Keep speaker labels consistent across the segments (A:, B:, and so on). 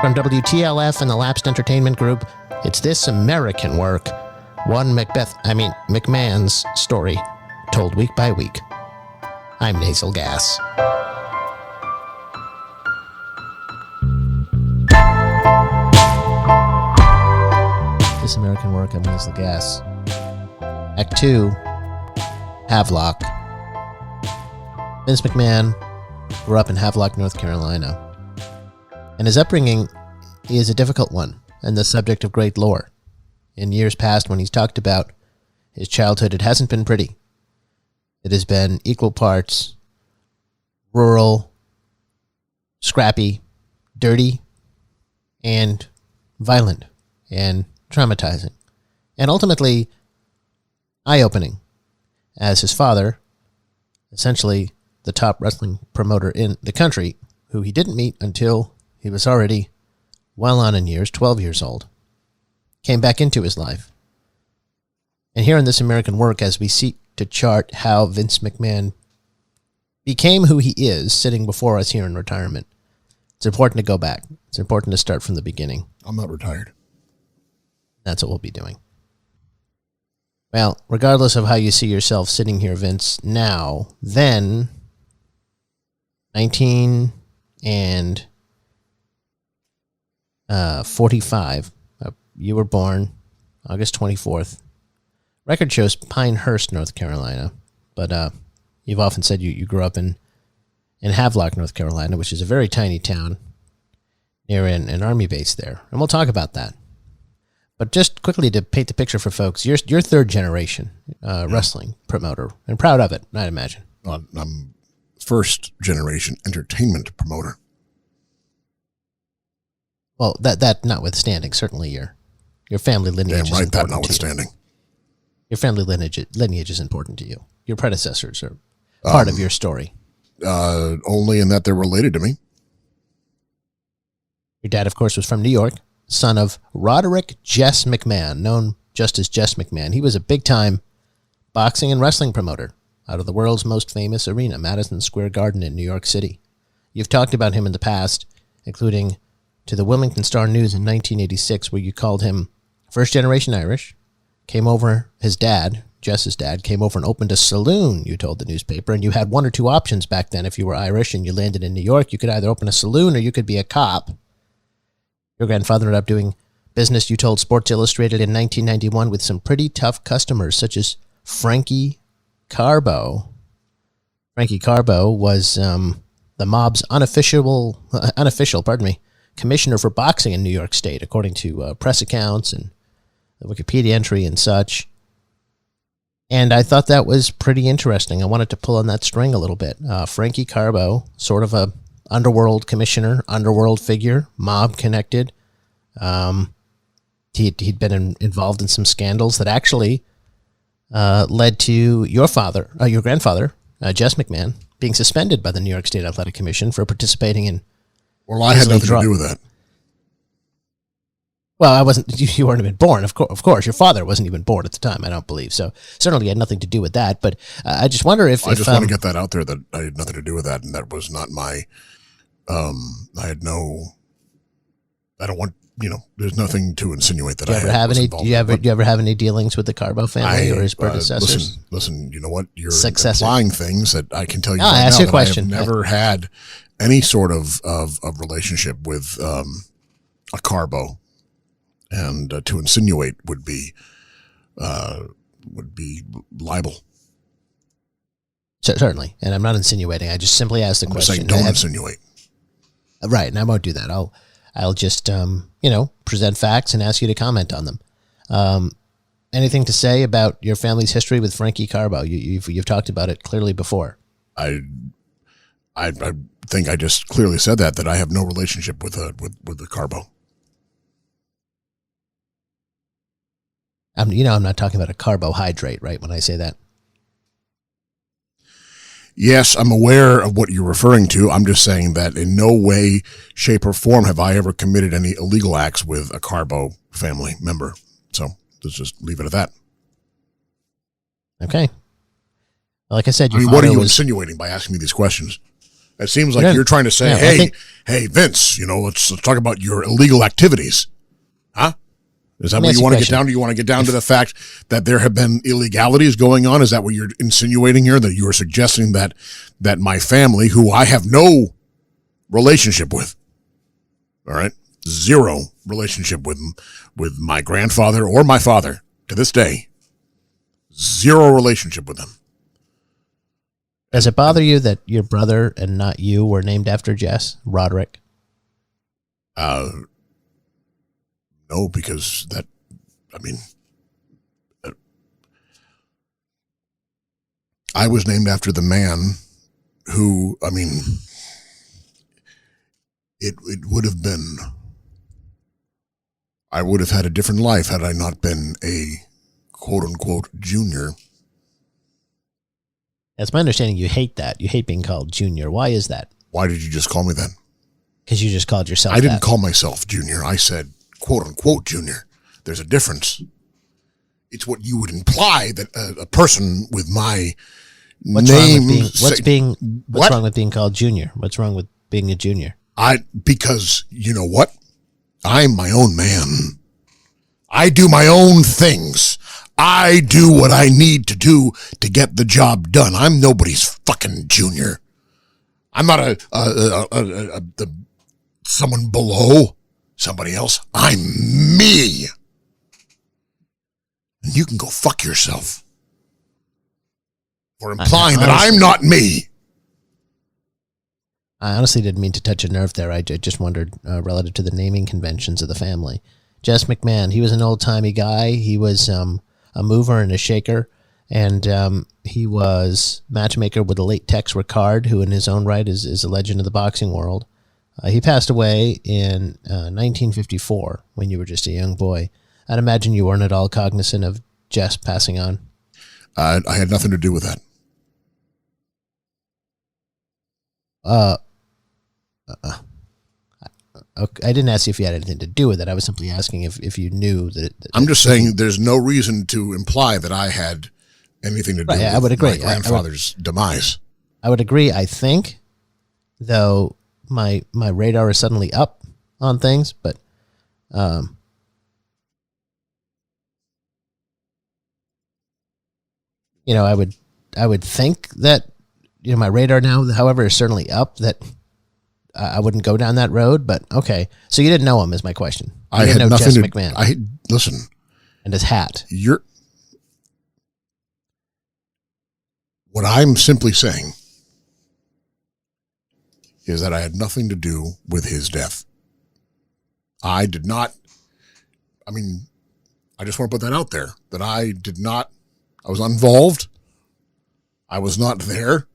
A: From WTLF and the Lapsed Entertainment Group, it's This American Work, one McMahon's story, told week by week. I'm Nasal Gas. This American Work, I'm Nasal Gas. Act 2, Havelock. Vince McMahon grew up in Havelock, North Carolina. And his upbringing is a difficult one and the subject of great lore. In years past, when he's talked about his childhood, it hasn't been pretty. It has been equal parts rural, scrappy, dirty, and violent, and traumatizing, and ultimately eye-opening, as his father, essentially the top wrestling promoter in the country, who he didn't meet until he was already well on in years, 12 years old, came back into his life. And here in This American Work, as we seek to chart how Vince McMahon became who he is, sitting before us here in retirement, it's important to go back. It's important to start from the beginning.
B: I'm not retired.
A: That's what we'll be doing. Well, regardless of how you see yourself sitting here, Vince, now, then, 1945, you were born August 24th. Record shows Pinehurst, North Carolina, but you've often said you grew up in Havelock, North Carolina, which is a very tiny town near an army base there, and we'll talk about that. But just quickly to paint the picture for folks, you're third generation wrestling promoter, and proud of it, I'd imagine.
B: I'm first generation entertainment promoter.
A: Well, that notwithstanding, certainly your family lineage is important. Damn right, that
B: notwithstanding.
A: Your family lineage is important to you. Your predecessors are part of your story.
B: Only in that they're related to me.
A: Your dad, of course, was from New York, son of Roderick Jess McMahon, known just as Jess McMahon. He was a big-time boxing and wrestling promoter out of the world's most famous arena, Madison Square Garden in New York City. You've talked about him in the past, including to the Wilmington Star News in 1986, where you called him first-generation Irish, came over, his dad, Jess's dad, came over and opened a saloon, you told the newspaper, and you had one or two options back then if you were Irish and you landed in New York. You could either open a saloon or you could be a cop. Your grandfather ended up doing business, you told Sports Illustrated, in 1991 with some pretty tough customers, such as Frankie Carbo. Frankie Carbo was the mob's unofficial, commissioner for boxing in New York State, according to press accounts and the Wikipedia entry and such. And I thought that was pretty interesting. I wanted to pull on that string a little bit. Frankie Carbo, sort of a underworld commissioner, underworld figure, mob connected. He'd been involved in some scandals that actually led to your grandfather, Jess McMahon, being suspended by the New York State Athletic Commission for participating in.
B: Well, I had nothing to do with that.
A: Well, I wasn't. You weren't even born. Of course, your father wasn't even born at the time. I don't believe so. Certainly had nothing to do with that. But I just wonder if
B: I just want to get that out there that I had nothing to do with that, and that was not my. I don't want. There's nothing to insinuate that I had.
A: Do you ever have any dealings with the Carbo family or his predecessors?
B: Listen. You know what? You're
A: Successor.
B: Implying things that I can tell you.
A: I ask you a question.
B: I have never had any sort of relationship with a Carbo. And to insinuate would be libel.
A: Certainly, and I'm not insinuating. I just simply asked the question.
B: Saying don't insinuate.
A: Right, and I won't do that. I'll just present facts and ask you to comment on them. Anything to say about your family's history with Frankie Carbo? You've talked about it clearly before.
B: I think I just clearly said that I have no relationship with the Carbo.
A: I'm not talking about a carbohydrate, right, when I say that?
B: Yes, I'm aware of what you're referring to. I'm just saying that in no way, shape, or form have I ever committed any illegal acts with a Carbo family member. So let's just leave it at that.
A: Okay. Like I said,
B: I
A: your
B: mean, what are
A: father
B: you
A: was.
B: insinuating by asking me these questions? It seems like
A: Yeah.
B: you're trying to say,
A: Yeah, I
B: hey,
A: think-
B: hey, Vince, let's talk about your illegal activities. Huh? Is that
A: Let me
B: what
A: ask
B: you
A: you a
B: want to get
A: question.
B: down to? You want to get down to the fact that there have been illegalities going on? Is that what you're insinuating here? That you are suggesting that my family, who I have no relationship with, all right, zero relationship with my grandfather or my father to this day, zero relationship with them.
A: Does it bother you that your brother and not you were named after Jess, Roderick?
B: No, because I was named after the man who, it would have been, I would have had a different life had I not been a quote unquote junior.
A: That's my understanding. You hate that. You hate being called junior. Why is that?
B: Why did you just call me that?
A: Because you just called yourself
B: I didn't
A: that.
B: call myself junior. I said quote unquote junior. There's a difference. It's what you would imply that a person with my
A: What's
B: name.
A: What's wrong with being called junior? What's wrong with being a junior?
B: Because you know what? I'm my own man. I do my own things. I do what I need to do to get the job done. I'm nobody's fucking junior. I'm not someone below somebody else. I'm me. And you can go fuck yourself for implying that I'm not me.
A: I honestly didn't mean to touch a nerve there. I just wondered relative to the naming conventions of the family. Jess McMahon, he was an old-timey guy. He was a mover and a shaker, and he was matchmaker with the late Tex Rickard, who in his own right is a legend of the boxing world. He passed away in 1954 when you were just a young boy. I'd imagine you weren't at all cognizant of Jess passing on.
B: I had nothing to do with that.
A: Okay, I didn't ask you if you had anything to do with it. I was simply asking if you knew that.
B: I'm just saying there's no reason to imply that I had anything to do with
A: I would agree.
B: my grandfather's demise.
A: I would agree. I think, though, my radar is suddenly up on things, but I would think that my radar now, however, is certainly up, that I wouldn't go down that road. But okay, so you didn't know him is my question.
B: I
A: didn't
B: had
A: know
B: nothing
A: Jess
B: to
A: McMahon.
B: Listen,
A: and his hat.
B: What I'm simply saying is that I had nothing to do with his death. I did not. I just want to put that out there, that I did not. I was not involved. I was not there.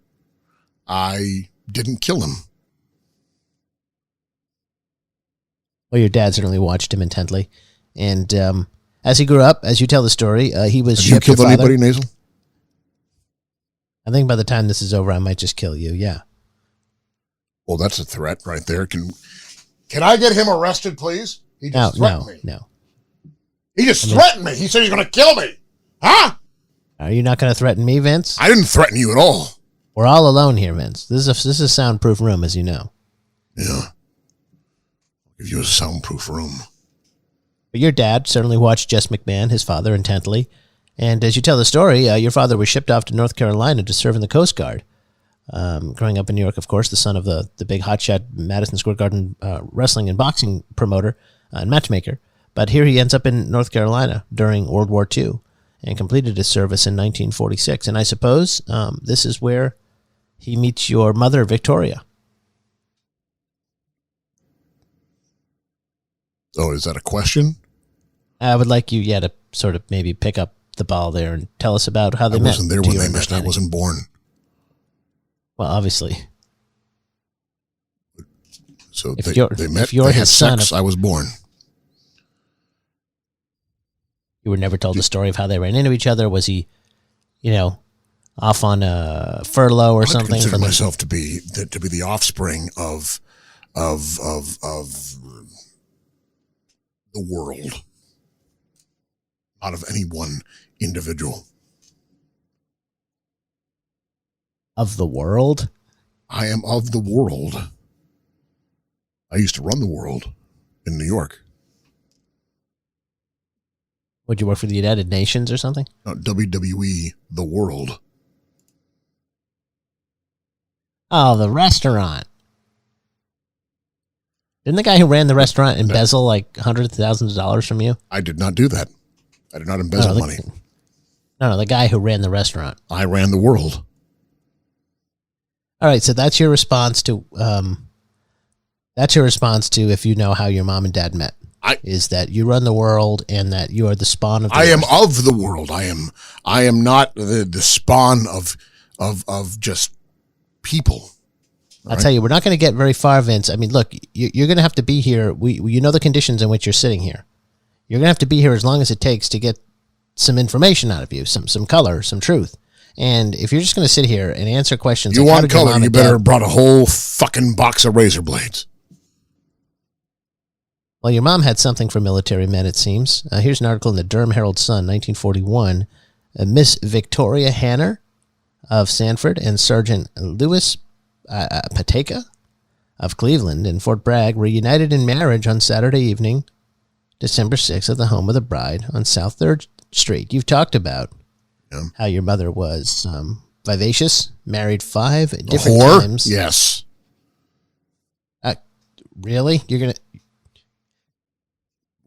B: I didn't kill him.
A: Well, your dad certainly watched him intently, and as he grew up, as you tell the story, he was.
B: Have you killed anybody, Nasal?
A: I think by the time this is over, I might just kill you. Yeah.
B: Well, that's a threat right there. Can I get him arrested, please? He just threatened me.
A: No.
B: He just threatened me. He said he's going to kill me. Huh?
A: Are you not going to threaten me, Vince?
B: I didn't threaten you at all.
A: We're all alone here, Vince. This is a soundproof room, as you know.
B: Yeah. I'll give you a soundproof room.
A: But your dad certainly watched Jess McMahon, his father, intently. And as you tell the story, your father was shipped off to North Carolina to serve in the Coast Guard. Growing up in New York, of course, the son of the big hotshot Madison Square Garden wrestling and boxing promoter and matchmaker. But here he ends up in North Carolina during World War II and completed his service in 1946. And I suppose this is where he meets your mother, Victoria.
B: Oh, is that a question?
A: I would like you, to sort of maybe pick up the ball there and tell us about how they met.
B: I wasn't there when they met. I wasn't born.
A: Well, obviously.
B: So
A: if
B: they met,
A: if you're
B: they had
A: his son,
B: sex, I was born.
A: You were never told the story of how they ran into each other? Was he, off on a furlough or something?
B: I consider myself to be the offspring of the world, not of any one individual.
A: Of the world?
B: I am of the world. I used to run the world in New York.
A: Would you work for the United Nations or something?
B: WWE, the world.
A: Oh, the restaurant. Didn't the guy who ran the restaurant embezzle like hundreds of thousands of dollars from you?
B: I did not do that. I did not embezzle money.
A: No, the guy who ran the restaurant.
B: I ran the world.
A: All right, so that's your response to if you know how your mom and dad met. Is that you run the world and that you are the spawn of the
B: I am of the world. I am not the spawn of just people.
A: I'll tell you, we're not going to get very far, Vince. I mean, look, you're going to have to be here. You know the conditions in which you're sitting here. You're going to have to be here as long as it takes to get some information out of you, some color, some truth. And if you're just going to sit here and answer questions,
B: you want color, you better have brought a whole fucking box of razor blades.
A: Well, your mom had something for military men, it seems. Here's an article in the Durham Herald Sun, 1941. Miss Victoria Hanner of Sanford and Sergeant Louis Pateka of Cleveland and Fort Bragg were united in marriage on Saturday evening, December 6th, at the home of the bride on South 3rd Street. You've talked about how your mother was vivacious, married 5 different times.
B: Yes.
A: Really? You're going to...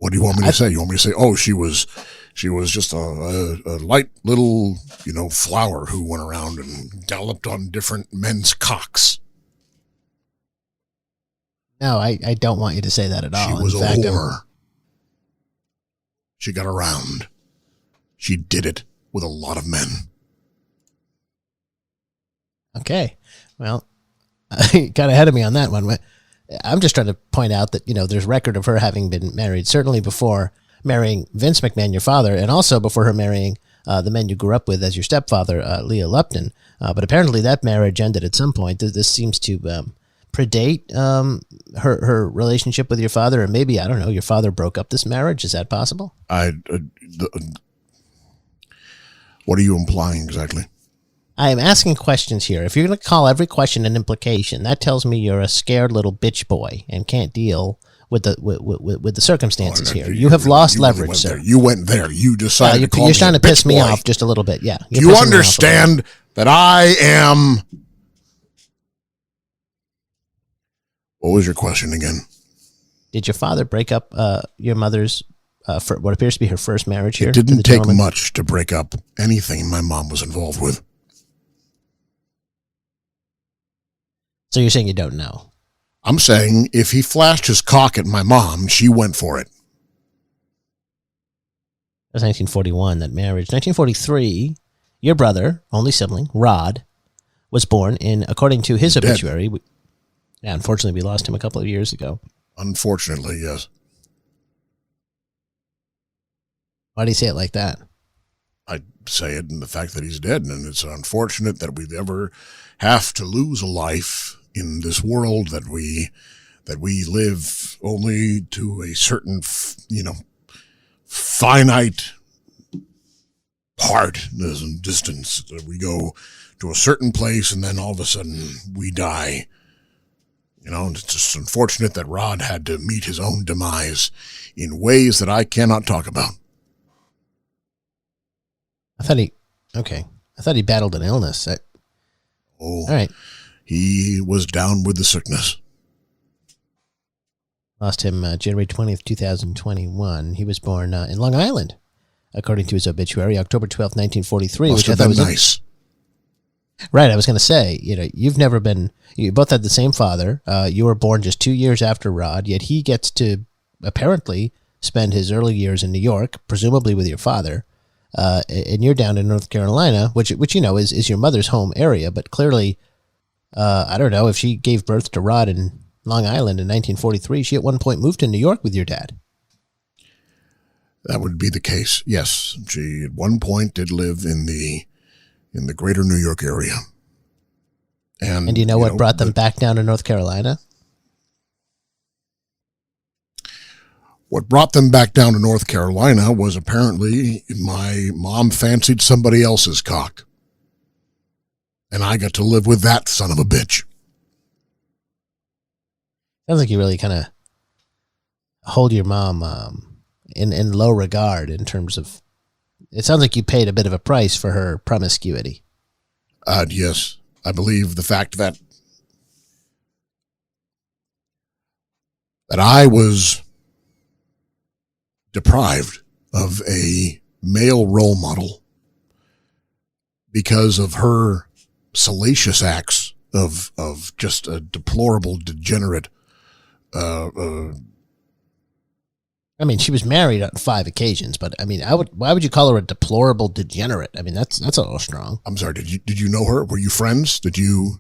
B: What do you want me to say? You want me to say, oh, she was just a light little, flower who went around and galloped on different men's cocks.
A: No, I don't want you to say that at all.
B: She was a whore. She got around. She did it with a lot of men.
A: Okay. Well, I got ahead of me on that one. I'm just trying to point out that, there's record of her having been married, certainly before marrying Vince McMahon, your father, and also before her marrying the men you grew up with as your stepfather, Leah Lupton. But apparently that marriage ended at some point. This seems to predate her relationship with your father, or maybe, I don't know, your father broke up this marriage. Is that possible?
B: What are you implying exactly?
A: I am asking questions here. If you're going to call every question an implication, that tells me you're a scared little bitch boy and can't deal with the circumstances here. You have lost leverage, sir.
B: You went there. You decided to call me a bitch boy.
A: You're trying to piss me off just a little bit. Yeah.
B: Do you understand that I am... What was your question again?
A: Did your father break up your mother's, for what appears to be her first marriage here?
B: It didn't take much to break up anything my mom was involved with.
A: So you're saying you don't know?
B: I'm saying if he flashed his cock at my mom, she went for it.
A: That was 1941, that marriage. 1943, your brother, only sibling, Rod, was born in, according to his obituary. Unfortunately, we lost him a couple of years ago.
B: Unfortunately, yes.
A: Why do you say it like that?
B: I say it in the fact that he's dead, and it's unfortunate that we'd ever have to lose a life in this world that we live only to a certain, finite part, distance. That we go to a certain place, and then all of a sudden we die. It's just unfortunate that Rod had to meet his own demise in ways that I cannot talk about.
A: I thought he battled an illness. All right.
B: He was down with the sickness.
A: Lost him January 20th, 2021. He was born in Long Island, according to his obituary, October 12th, 1943.
B: Must have been nice.
A: Right, I was going to say, you both had the same father. You were born just 2 years after Rod, yet he gets to apparently spend his early years in New York, presumably with your father, and you're down in North Carolina, which is your mother's home area, but clearly, I don't know, if she gave birth to Rod in Long Island in 1943, she at one point moved to New York with your dad.
B: That would be the case, yes. She at one point did live in the greater New York area. And
A: do you know what brought them back down to North Carolina?
B: What brought them back down to North Carolina was apparently my mom fancied somebody else's cock. And I got to live with that son of a bitch.
A: Sounds like you really kind of hold your mom in low regard in terms of. It sounds like you paid a bit of a price for her promiscuity.
B: Yes, I believe the fact that I was deprived of a male role model because of her salacious acts of just a deplorable, degenerate.
A: I mean, she was married on 5 occasions, but I mean, why would you call her a deplorable degenerate? I mean, that's a little strong.
B: I'm sorry. Did you know her? Were you friends? Did you?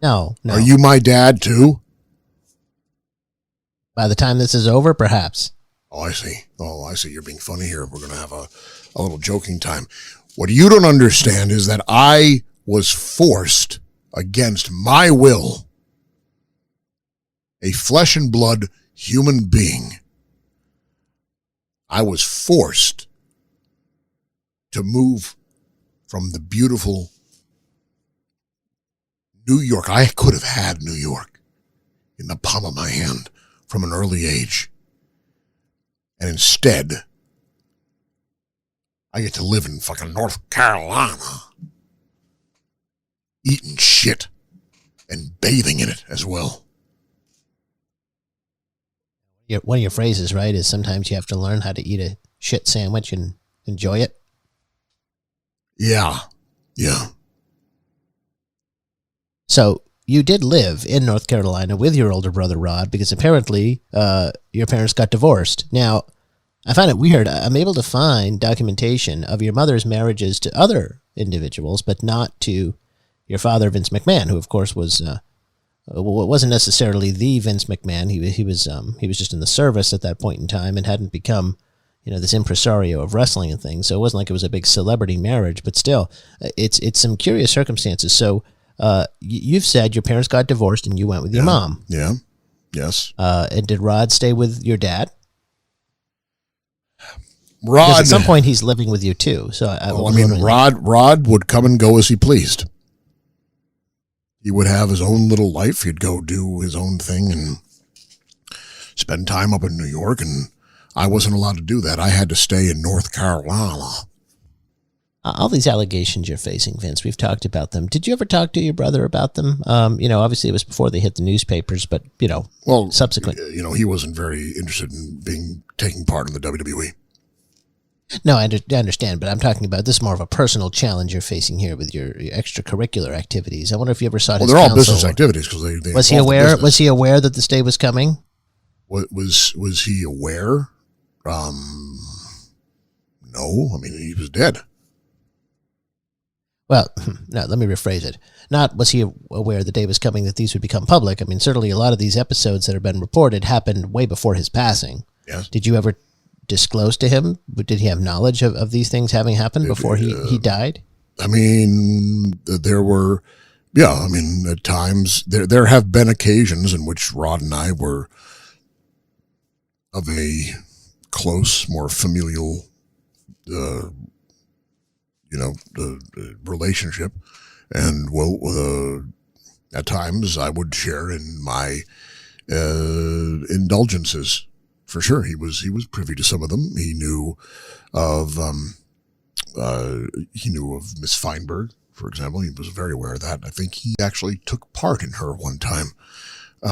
A: No.
B: Are you my dad too?
A: By the time this is over, perhaps.
B: Oh, I see. You're being funny here. We're going to have a little joking time. What you don't understand is that I was forced against my will, a flesh and blood human being. I was forced to move from the beautiful New York. I could have had New York in the palm of my hand from an early age. And instead, I get to live in fucking North Carolina, eating shit and bathing in it as well.
A: One of your phrases, right, is sometimes you have to learn how to eat a shit sandwich and enjoy it.
B: Yeah.
A: So you did live in North Carolina with your older brother, Rod, because apparently your parents got divorced. Now, I find it weird. I'm able to find documentation of your mother's marriages to other individuals, but not to your father, Vince McMahon, who, of course, wasn't necessarily the Vince McMahon. He was just in the service at that point in time and hadn't become, this impresario of wrestling and things. So it wasn't like it was a big celebrity marriage, but still, it's some curious circumstances. So you've said your parents got divorced and you went with your mom.
B: Yeah. Yes.
A: And did Rod stay with your dad?
B: Rod,
A: because at some point he's living with you too. So
B: Rod would come and go as he pleased. He would have his own little life. He'd go do his own thing and spend time up in New York, and I wasn't allowed to do that. I had to stay in North Carolina.
A: All these allegations you're facing, Vince, we've talked about them. Did you ever talk to your brother about them? Obviously it was before they hit the newspapers, but, subsequent.
B: He wasn't very interested in taking part in the WWE.
A: No, I understand, but I'm talking about this is more of a personal challenge you're facing here with your extracurricular activities. I wonder if you ever sought his counsel.
B: Well, they're all business activities because they
A: was he aware? Was he aware that this day was coming?
B: Was he aware? No. I mean, he was dead.
A: Well, no, let me rephrase it. Not was he aware the day was coming that these would become public. I mean, certainly a lot of these episodes that have been reported happened way before his passing.
B: Yes.
A: Did you ever disclose to him? Did he have knowledge of these things having happened before he died?
B: I mean, there were, at times there have been occasions in which Rod and I were of a close, more familial, relationship. And at times I would share in my indulgences. For sure, he was privy to some of them. He knew of Miss Feinberg, for example. He was very aware of that. I think he actually took part in her one time. He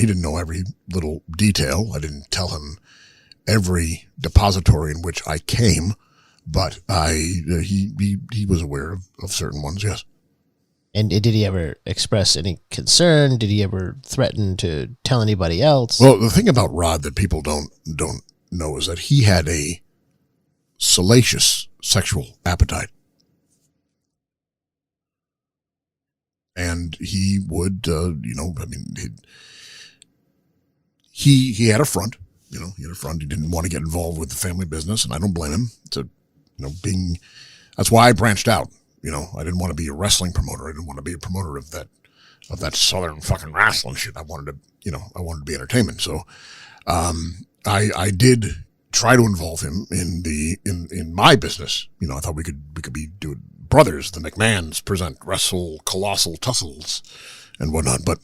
B: didn't know every little detail. I didn't tell him every depository in which I came, but he was aware of certain ones. Yes.
A: And did he ever express any concern? Did he ever threaten to tell anybody else?
B: Well, the thing about Rod that people don't know is that he had a salacious sexual appetite. And he would, he had a front, he had a front. He didn't want to get involved with the family business, and I don't blame him. That's why I branched out. I didn't want to be a wrestling promoter. I didn't want to be a promoter of that Southern fucking wrestling shit. I wanted to be entertainment. So, I did try to involve him in my business. You know, I thought we could be doing brothers. The McMahons present Wrestle Colossal Tussles and whatnot, but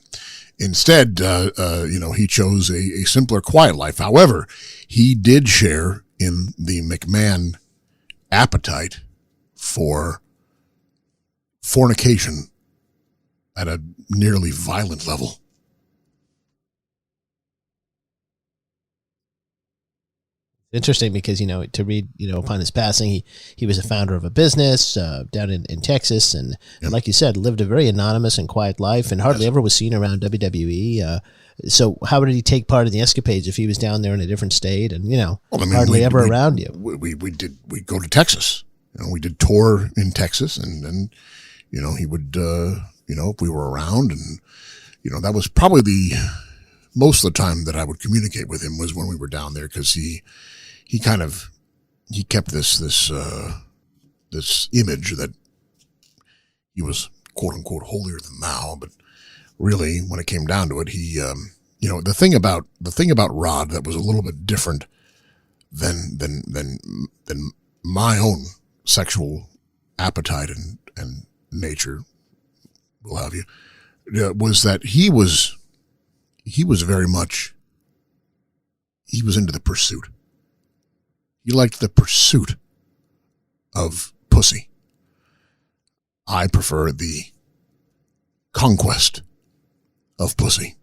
B: instead, he chose a simpler, quiet life. However, he did share in the McMahon appetite for fornication at a nearly violent level.
A: Interesting because, to read, upon his passing, he was a founder of a business down in Texas. And like you said, lived a very anonymous and quiet life and hardly ever was seen around WWE. So how did he take part in the escapades if he was down there in a different state and, hardly ever around you?
B: We go to Texas. We did tour in Texas and then, he would, if we were around and, that was probably most of the time that I would communicate with him was when we were down there because he kept this image that he was quote unquote holier than thou, but really when it came down to it, he, the thing about Rod that was a little bit different than my own sexual appetite and nature, will have you, was that he was very much, he was into the pursuit. He liked the pursuit of pussy. I prefer the conquest of pussy.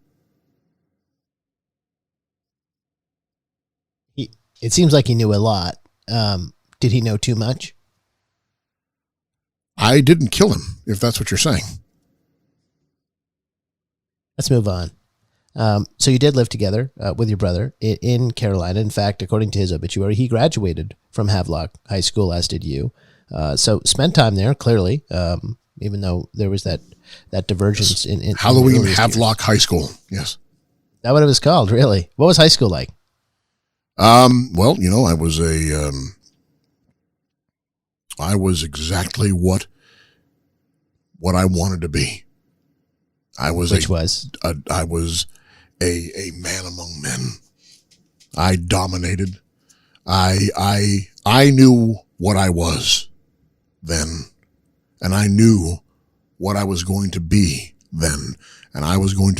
A: It seems like he knew a lot. Did he know too much?
B: I didn't kill him, if that's what you're saying.
A: Let's move on. So you did live together with your brother in Carolina. In fact, according to his obituary, he graduated from Havelock High School, as did you. So spent time there, clearly, even though there was that divergence in
B: Halloween Havelock High School. Yes.
A: Is that what it was called, really? What was high school like?
B: Well, I was exactly what I wanted to be. I was a man among men. I dominated. I knew what I was then, and I knew what I was going to be then, and I knew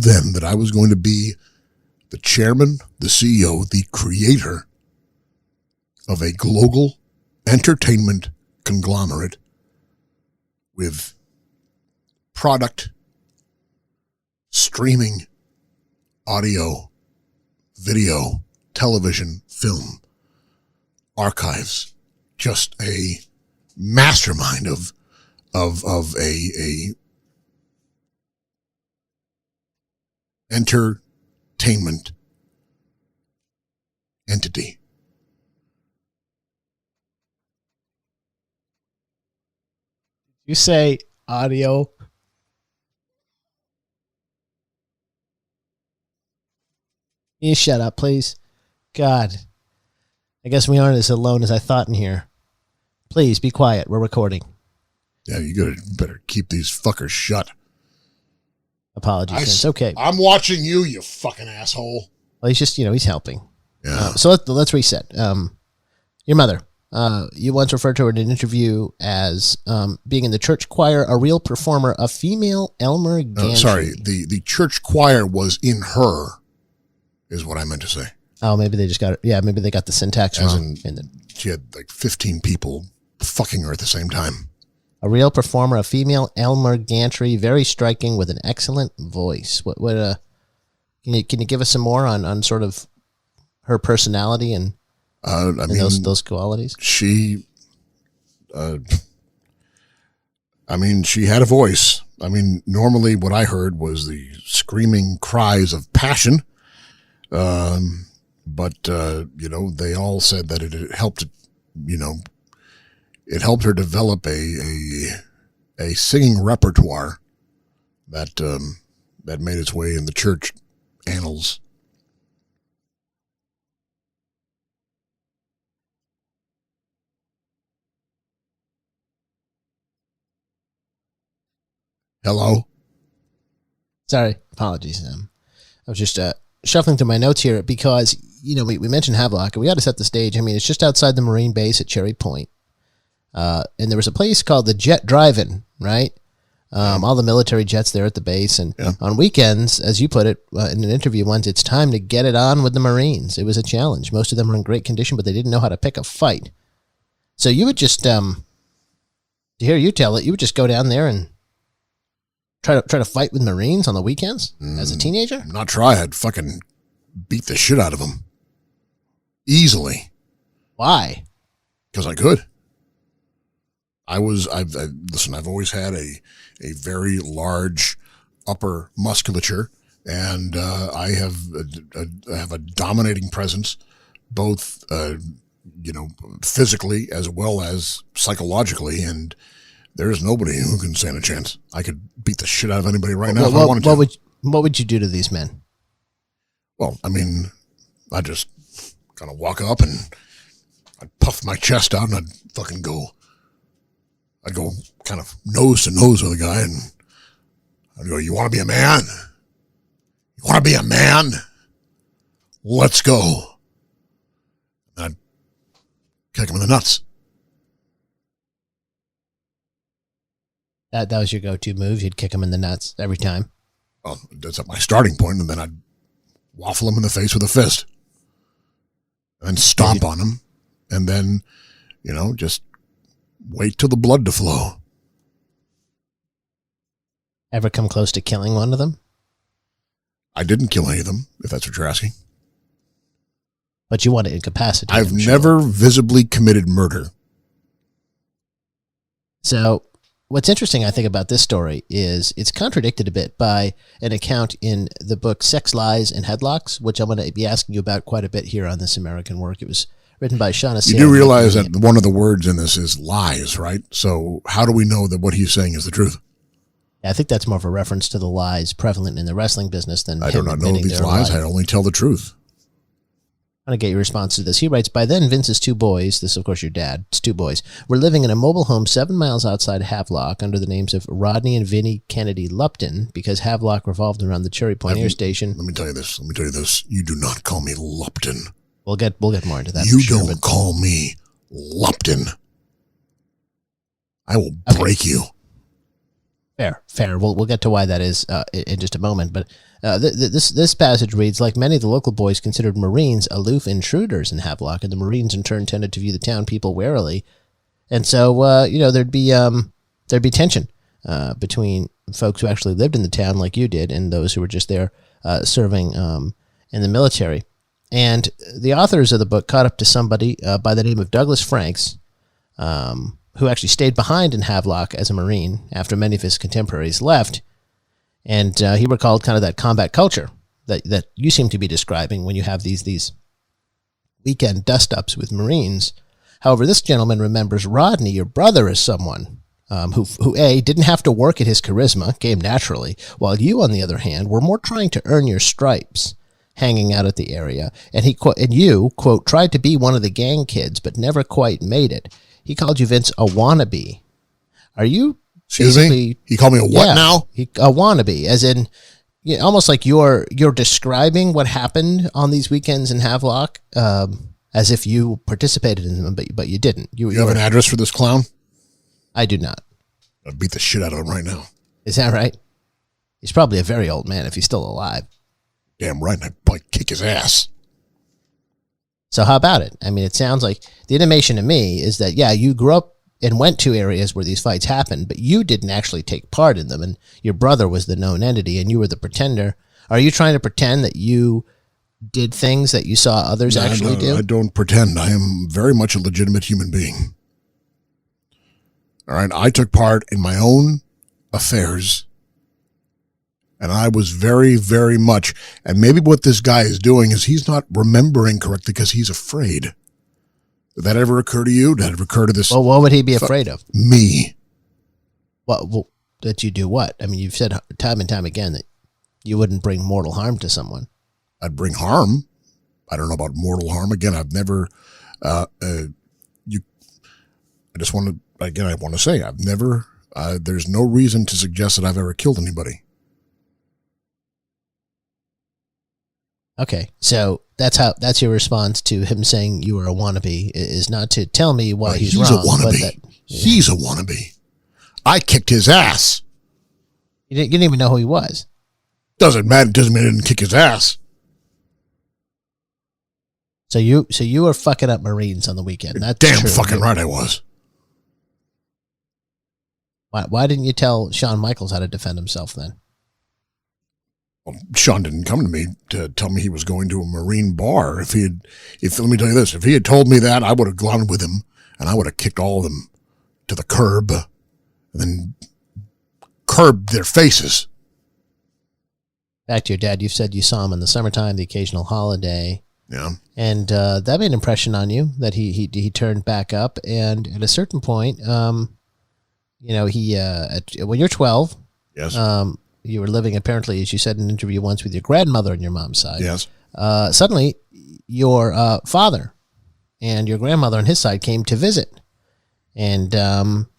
B: then that I was going to be the chairman, the CEO, the creator of a global entertainment conglomerate with product, streaming, audio, video, television, film, archives, just a mastermind of a entertainment entity.
A: You say audio. Can you shut up, please? God. I guess we aren't as alone as I thought in here. Please be quiet. We're recording.
B: Yeah, you better keep these fuckers shut.
A: Apologies. It's okay.
B: I'm watching you, you fucking asshole.
A: Well, he's just, he's helping.
B: Yeah.
A: So let's reset. Your mother. You once referred to her in an interview as being in the church choir, a real performer, a female Elmer Gantry.
B: Sorry, the church choir was in her, is what I meant to say.
A: Oh, maybe they just got it. Yeah, maybe they got the syntax wrong.
B: She had like 15 people fucking her at the same time.
A: A real performer, a female Elmer Gantry, very striking with an excellent voice. What can you give us some more on sort of her personality and those qualities?
B: She had a voice. I mean, normally what I heard was the screaming cries of passion. But they all said that it helped, it helped her develop a singing repertoire that made its way in the church annals. Hello?
A: Sorry. Apologies. I was just shuffling through my notes here because, we mentioned Havelock, and we got to set the stage. I mean, it's just outside the Marine base at Cherry Point. And there was a place called the Jet Drive-In, right? All the military jets there at the base. And on weekends, as you put it in an interview once, it's time to get it on with the Marines. It was a challenge. Most of them were in great condition, but they didn't know how to pick a fight. So you would just, to hear you tell it, you would just go down there and try to fight with Marines on the weekends as a teenager?
B: Not try. I'd fucking beat the shit out of them. Easily.
A: Why?
B: Because I could. Listen, I've always had a very large upper musculature, and I have a dominating presence, both, physically as well as psychologically, and there's nobody who can stand a chance. I could beat the shit out of anybody right now if I wanted to.
A: What would you do to these men?
B: Well, I mean, I'd just kind of walk up and I'd puff my chest out and I'd fucking go. I'd go kind of nose to nose with a guy and I'd go, "You want to be a man? You want to be a man? Let's go." And I'd kick him in the nuts.
A: That was your go-to move? You'd kick him in the nuts every time?
B: Well, that's at my starting point, and then I'd waffle him in the face with a fist. And then stomp on him, and then, just wait till the blood to flow.
A: Ever come close to killing one of them?
B: I didn't kill any of them, if that's what you're asking.
A: But you want to incapacitate
B: I've
A: them,
B: never visibly committed murder.
A: So what's interesting, I think, about this story is it's contradicted a bit by an account in the book Sex, Lies, and Headlocks, which I'm going to be asking you about quite a bit here on This American Work. It was written by Shauna Sale.
B: You do realize that one of the words in this is lies, right? So how do we know that what he's saying is the truth?
A: I think that's more of a reference to the lies prevalent in the wrestling business than
B: I do not know these lies. I only tell the truth.
A: I want to get your response to this. He writes, by then, Vince's two boys, this, of course, your dad, it's two boys, were living in a mobile home 7 miles outside Havelock under the names of Rodney and Vinnie Kennedy Lupton because Havelock revolved around the Cherry Point Air Station.
B: Let me tell you this. You do not call me Lupton.
A: We'll get more into that.
B: You don't call me Lupton. I will break you.
A: Fair. We'll get to why that is in just a moment. But this passage reads, like many of the local boys considered Marines aloof intruders in Havelock, and the Marines in turn tended to view the town people warily. And so, there'd be tension between folks who actually lived in the town like you did and those who were just there serving in the military. And the authors of the book caught up to somebody by the name of Douglas Franks, who actually stayed behind in Havelock as a Marine after many of his contemporaries left. And he recalled kind of that combat culture that you seem to be describing when you have these weekend dust-ups with Marines. However, this gentleman remembers Rodney, your brother, as someone who A, didn't have to work at his charisma, came naturally, while you, on the other hand, were more trying to earn your stripes, hanging out at the area. And you, quote, tried to be one of the gang kids, but never quite made it. He called you, Vince, a wannabe. Are you...
B: Excuse me? He called me a what now?
A: A wannabe, as in, almost like you're describing what happened on these weekends in Havelock, as if you participated in them, but you didn't.
B: You have an address for this clown?
A: I do not.
B: I'll beat the shit out of him right now.
A: Is that right? He's probably a very old man if he's still alive.
B: Damn right, and I'd kick his ass.
A: So how about it? I mean, it sounds like the intimation to me is that, you grew up and went to areas where these fights happened, but you didn't actually take part in them, and your brother was the known entity, and you were the pretender. Are you trying to pretend that you did things that you saw others actually do?
B: I don't pretend. I am very much a legitimate human being. All right, I took part in my own affairs, and I was very, very much, and maybe what this guy is doing is he's not remembering correctly because he's afraid. Did that ever occur to you? Did that ever occur to this?
A: Well, what would he be afraid of?
B: Me.
A: Well, that you do what? I mean, you've said time and time again that you wouldn't bring mortal harm to someone.
B: I'd bring harm. I don't know about mortal harm. Again, I've never, I want to say I've never, there's no reason to suggest that I've ever killed anybody.
A: Okay, so that's your response to him saying you were a wannabe, is not to tell me why he's wrong.
B: A wannabe. He's a wannabe. I kicked his ass.
A: You didn't even know who he was.
B: Doesn't matter. Doesn't mean I didn't kick his ass.
A: So you were fucking up Marines on the weekend. That's
B: damn
A: true.
B: Fucking right I was. Why
A: didn't you tell Shawn Michaels how to defend himself then?
B: Well, Shawn didn't come to me to tell me he was going to a Marine bar. Let me tell you this, if he had told me that, I would have gone with him and I would have kicked all of them to the curb and then curbed their faces.
A: Back to your dad, you've said you saw him in the summertime, the occasional holiday.
B: Yeah.
A: And that made an impression on you that he turned back up. And at a certain point, when you're 12,
B: yes,
A: you were living apparently, as you said in an interview once, with your grandmother on your mom's side.
B: Yes.
A: Suddenly, your father and your grandmother on his side came to visit, and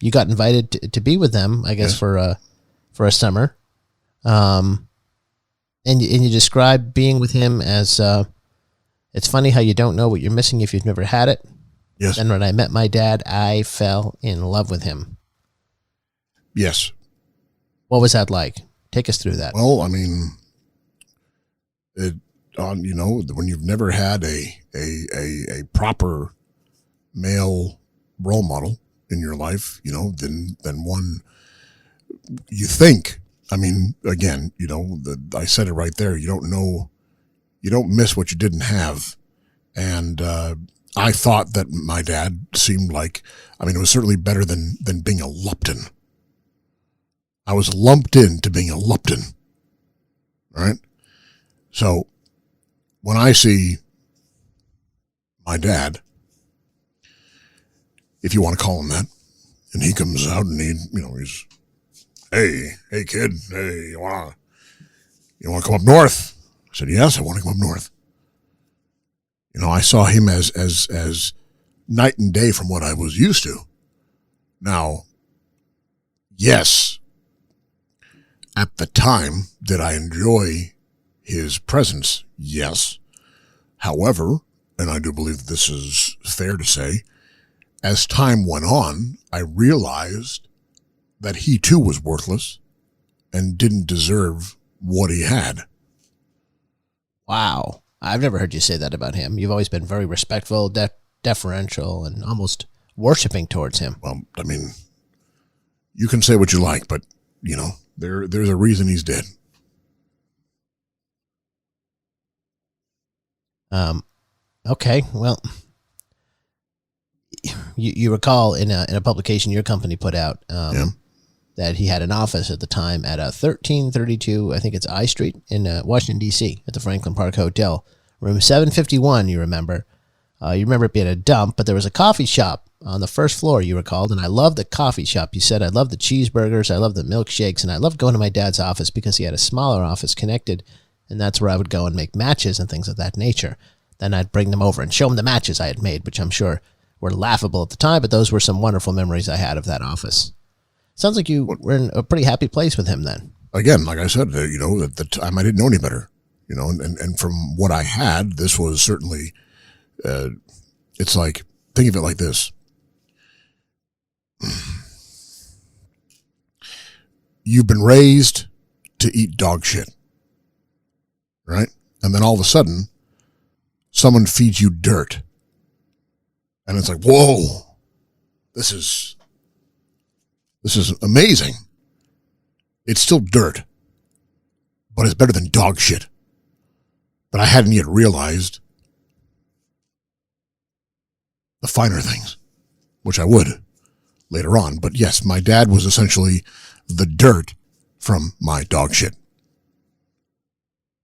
A: you got invited to be with them, I guess, yes, for a summer. And you described being with him as it's funny how you don't know what you're missing if you've never had it.
B: Yes.
A: And when I met my dad, I fell in love with him.
B: Yes.
A: What was that like? Take us through that.
B: Well, I mean, when you've never had a proper male role model in your life, then one, you think, I mean, again, I said it right there. You don't miss what you didn't have. And I thought that my dad seemed like, it was certainly better than being a Lupton. I was lumped into being a Lupton. All right. So when I see my dad, if you want to call him that, and he comes out and he's, hey kid, hey, you want to come up north? I said, yes, I want to come up north. I saw him as night and day from what I was used to. Now, yes, at the time, did I enjoy his presence? Yes. However, and I do believe that this is fair to say, as time went on, I realized that he too was worthless and didn't deserve what he had.
A: Wow. I've never heard you say that about him. You've always been very respectful, deferential, and almost worshiping towards him.
B: Well, you can say what you like, but, there's a reason he's dead.
A: Okay. Well, you recall in a publication your company put out, that he had an office at the time at 1332, I think it's I Street in Washington, D.C., at the Franklin Park Hotel. Room 751, you remember. You remember it being a dump, but there was a coffee shop on the first floor, you recalled, and I loved the coffee shop. You said, I love the cheeseburgers, I love the milkshakes, and I loved going to my dad's office because he had a smaller office connected, and that's where I would go and make matches and things of that nature. Then I'd bring them over and show them the matches I had made, which I'm sure were laughable at the time, but those were some wonderful memories I had of that office. Sounds like you were in a pretty happy place with him then.
B: Again, like I said, at the time I didn't know any better, and from what I had, this was certainly, it's like, think of it like this. You've been raised to eat dog shit, right? And then all of a sudden, someone feeds you dirt. And it's like, whoa, this is amazing. It's still dirt, but it's better than dog shit. But I hadn't yet realized the finer things, which I would later on. But yes, my dad was essentially the dirt from my dog shit.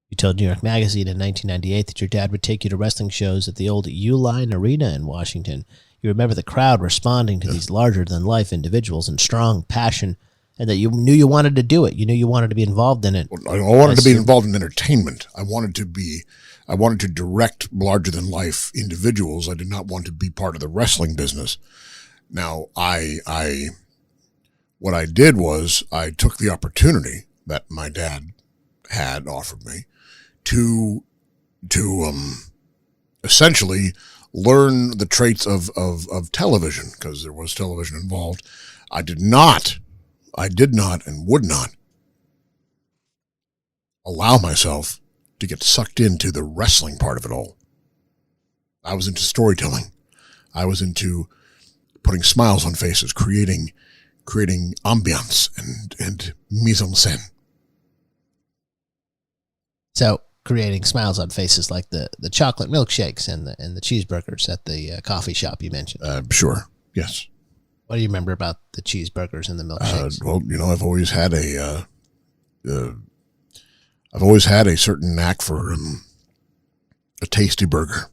A: You told New York Magazine in 1998 that your dad would take you to wrestling shows at the old Uline Arena in Washington. You remember the crowd responding to these larger-than-life individuals in strong passion, and that you knew you wanted to do it. You knew you wanted to be involved in it.
B: I wanted to be involved in entertainment. I wanted to direct larger-than-life individuals. I did not want to be part of the wrestling business. Now, what I did was I took the opportunity that my dad had offered me to to essentially learn the traits of television, because there was television involved. I did not and would not allow myself to get sucked into the wrestling part of it all. I was into storytelling. I was into putting smiles on faces, creating ambiance and mise en scène.
A: So creating smiles on faces like the chocolate milkshakes and the cheeseburgers at the coffee shop you mentioned.
B: Sure. Yes.
A: What do you remember about the cheeseburgers and the milkshakes?
B: Well, I've always had a certain knack for a tasty burger.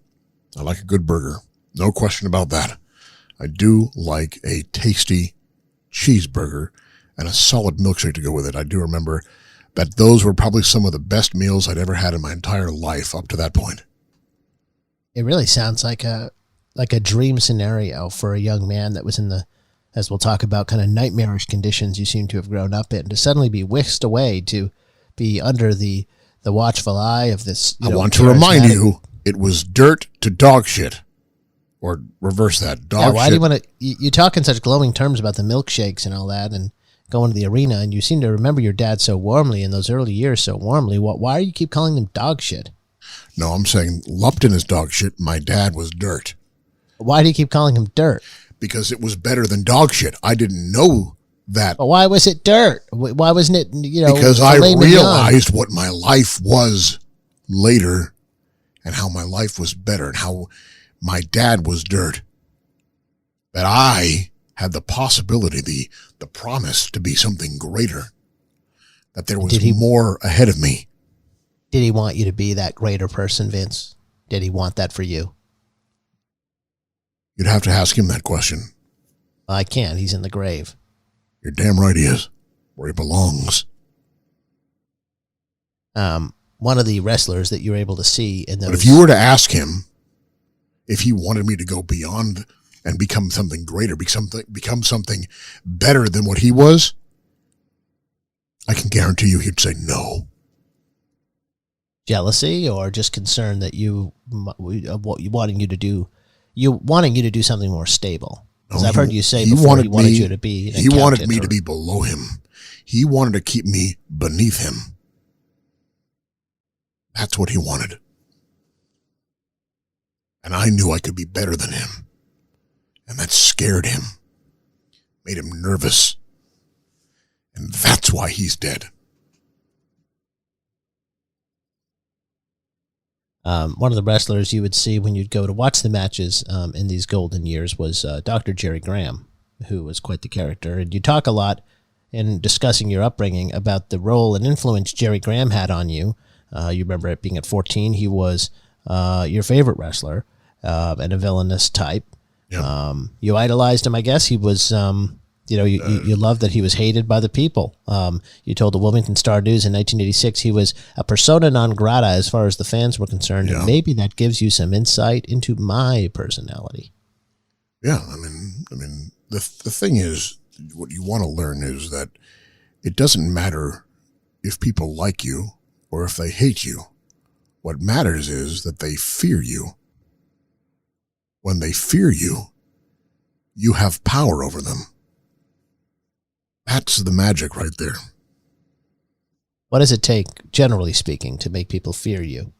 B: I like a good burger. No question about that. I do like a tasty cheeseburger and a solid milkshake to go with it. I do remember that those were probably some of the best meals I'd ever had in my entire life up to that point.
A: It really sounds like a dream scenario for a young man that was in the, as we'll talk about, kind of nightmarish conditions you seem to have grown up in, to suddenly be whisked away to be under the watchful eye of this.
B: I want to remind you, it was dirt to dog shit. Or reverse that. Dog shit.
A: Why do you want to, you talk in such glowing terms about the milkshakes and all that and going to the arena, and you seem to remember your dad so warmly in those early years so warmly. Why do you keep calling them dog shit?
B: No, I'm saying Lupton is dog shit. My dad was dirt.
A: Why do you keep calling him dirt?
B: Because it was better than dog shit. I didn't know that.
A: But why was it dirt? Why wasn't it,
B: because I realized what my life was later and how my life was better and how my dad was dirt. That I had the possibility, the promise to be something greater. That there was more ahead of me.
A: Did he want you to be that greater person, Vince? Did he want that for you?
B: You'd have to ask him that question.
A: I can't. He's in the grave.
B: You're damn right he is. Where he belongs.
A: One of the wrestlers that you were able to see in those...
B: But if you were to ask him if he wanted me to go beyond and become something greater, become something better than what he was, I can guarantee you he'd say no.
A: Jealousy, or just concern that wanting you to do something more stable? Because I've heard you say before he wanted you to be.
B: He wanted me to be below him. He wanted to keep me beneath him. That's what he wanted. And I knew I could be better than him. And that scared him. Made him nervous. And that's why he's dead.
A: One of the wrestlers you would see when you'd go to watch the matches in these golden years was Dr. Jerry Graham, who was quite the character. And you talk a lot in discussing your upbringing about the role and influence Jerry Graham had on you. You remember it being at 14, he was your favorite wrestler and a villainous type. Yep. You idolized him, I guess. He was, you loved that he was hated by the people. You told the Wilmington Star News in 1986 he was a persona non grata as far as the fans were concerned, and maybe that gives you some insight into my personality.
B: Yeah, I mean, the thing is, what you want to learn is that it doesn't matter if people like you or if they hate you. What matters is that they fear you. When they fear you, you have power over them. That's the magic right there.
A: What does it take, generally speaking, to make people fear you?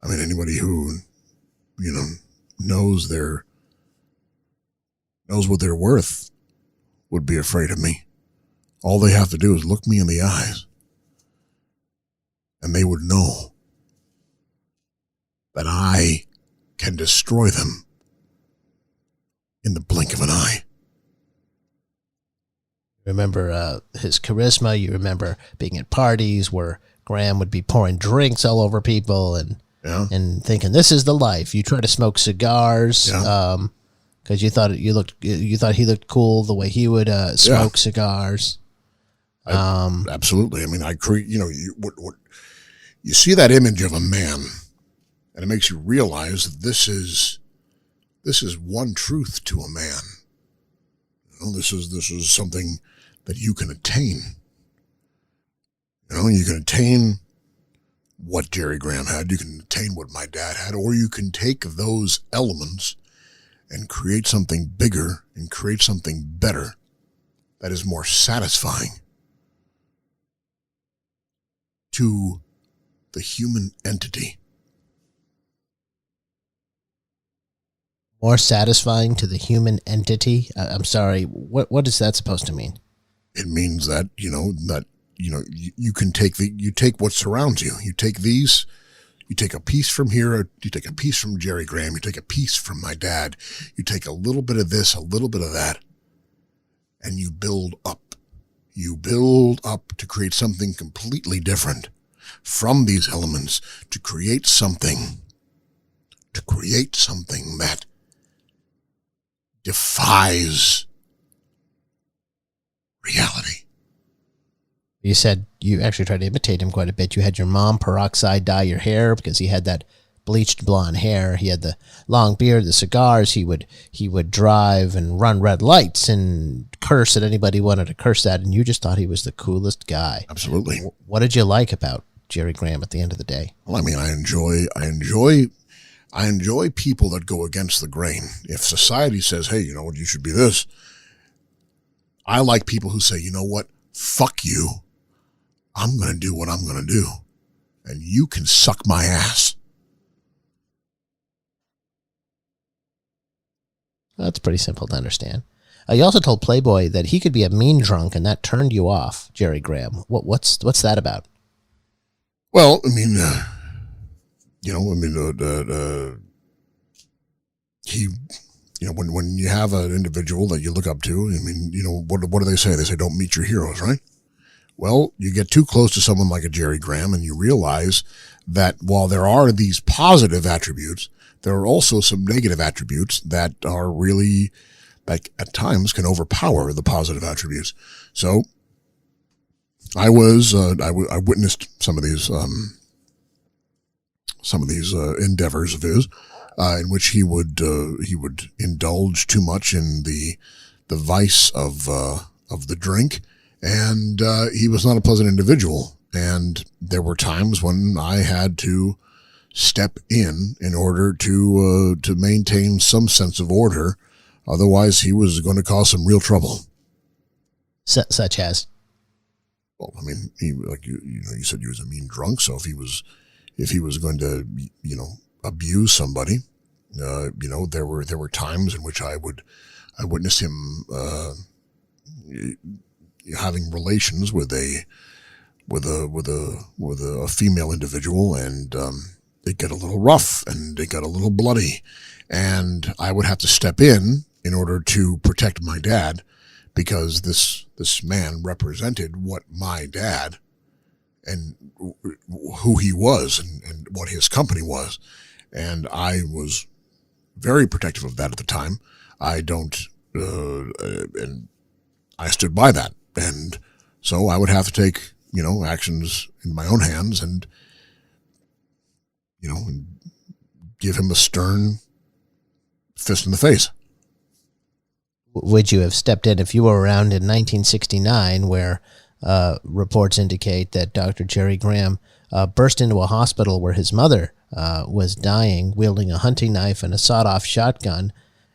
B: I mean, anybody who, knows what they're worth would be afraid of me. All they have to do is look me in the eyes, and they would know that I can destroy them in the blink of an eye.
A: Remember his charisma. You remember being at parties where Graham would be pouring drinks all over people and thinking this is the life. You try to smoke cigars because you thought he looked cool the way he would smoke cigars.
B: Absolutely. I mean, you see that image of a man, and it makes you realize that this is one truth to a man. This is something that you can attain. You can attain what Jerry Graham had. You can attain what my dad had, or you can take those elements and create something bigger and create something better that is more satisfying to the human entity.
A: More satisfying to the human entity? I'm sorry. What is that supposed to mean?
B: It means that, you can you take what surrounds you. You take these, you take a piece from here, you take a piece from Jerry Graham, you take a piece from my dad, you take a little bit of this, a little bit of that, and you build up. You build up to create something completely different from these elements, to create something that defies reality.
A: You said you actually tried to imitate him quite a bit. You had your mom peroxide dye your hair because he had that bleached blonde hair. He had the long beard, the cigars. He would drive and run red lights and curse at anybody who wanted to curse at, and you just thought he was the coolest guy.
B: Absolutely.
A: What did you like about Jerry Graham at the end of the day?
B: Well, I mean, I enjoy people that go against the grain. If society says, hey, you know what, you should be this, I like people who say, you know what, fuck you. I'm going to do what I'm going to do, and you can suck my ass.
A: That's pretty simple to understand. You also told Playboy that he could be a mean drunk, and that turned you off, Jerry Graham. What's that about?
B: Well, I mean, he, when you have an individual that you look up to, I mean, what do they say? They say, don't meet your heroes, right? Well, you get too close to someone like a Jerry Graham and you realize that while there are these positive attributes, there are also some negative attributes that are really, like, at times can overpower the positive attributes. So I witnessed some of these endeavors of his, in which he would indulge too much in the vice of the drink, and he was not a pleasant individual. And there were times when I had to step in order to maintain some sense of order. Otherwise, he was going to cause some real trouble.
A: Such as?
B: Well, I mean, you said he was a mean drunk. So if he was going to, abuse somebody, there were times in which I witnessed him having relations with a female individual, and it got a little rough and it got a little bloody, and I would have to step in order to protect my dad, because this man represented what my dad and who he was and what his company was. And I was very protective of that at the time. And I stood by that. And so I would have to take, actions in my own hands and give him a stern fist in the face.
A: Would you have stepped in if you were around in 1969, where reports indicate that Dr. Jerry Graham burst into a hospital where his mother was dying, wielding a hunting knife and a sawed-off shotgun,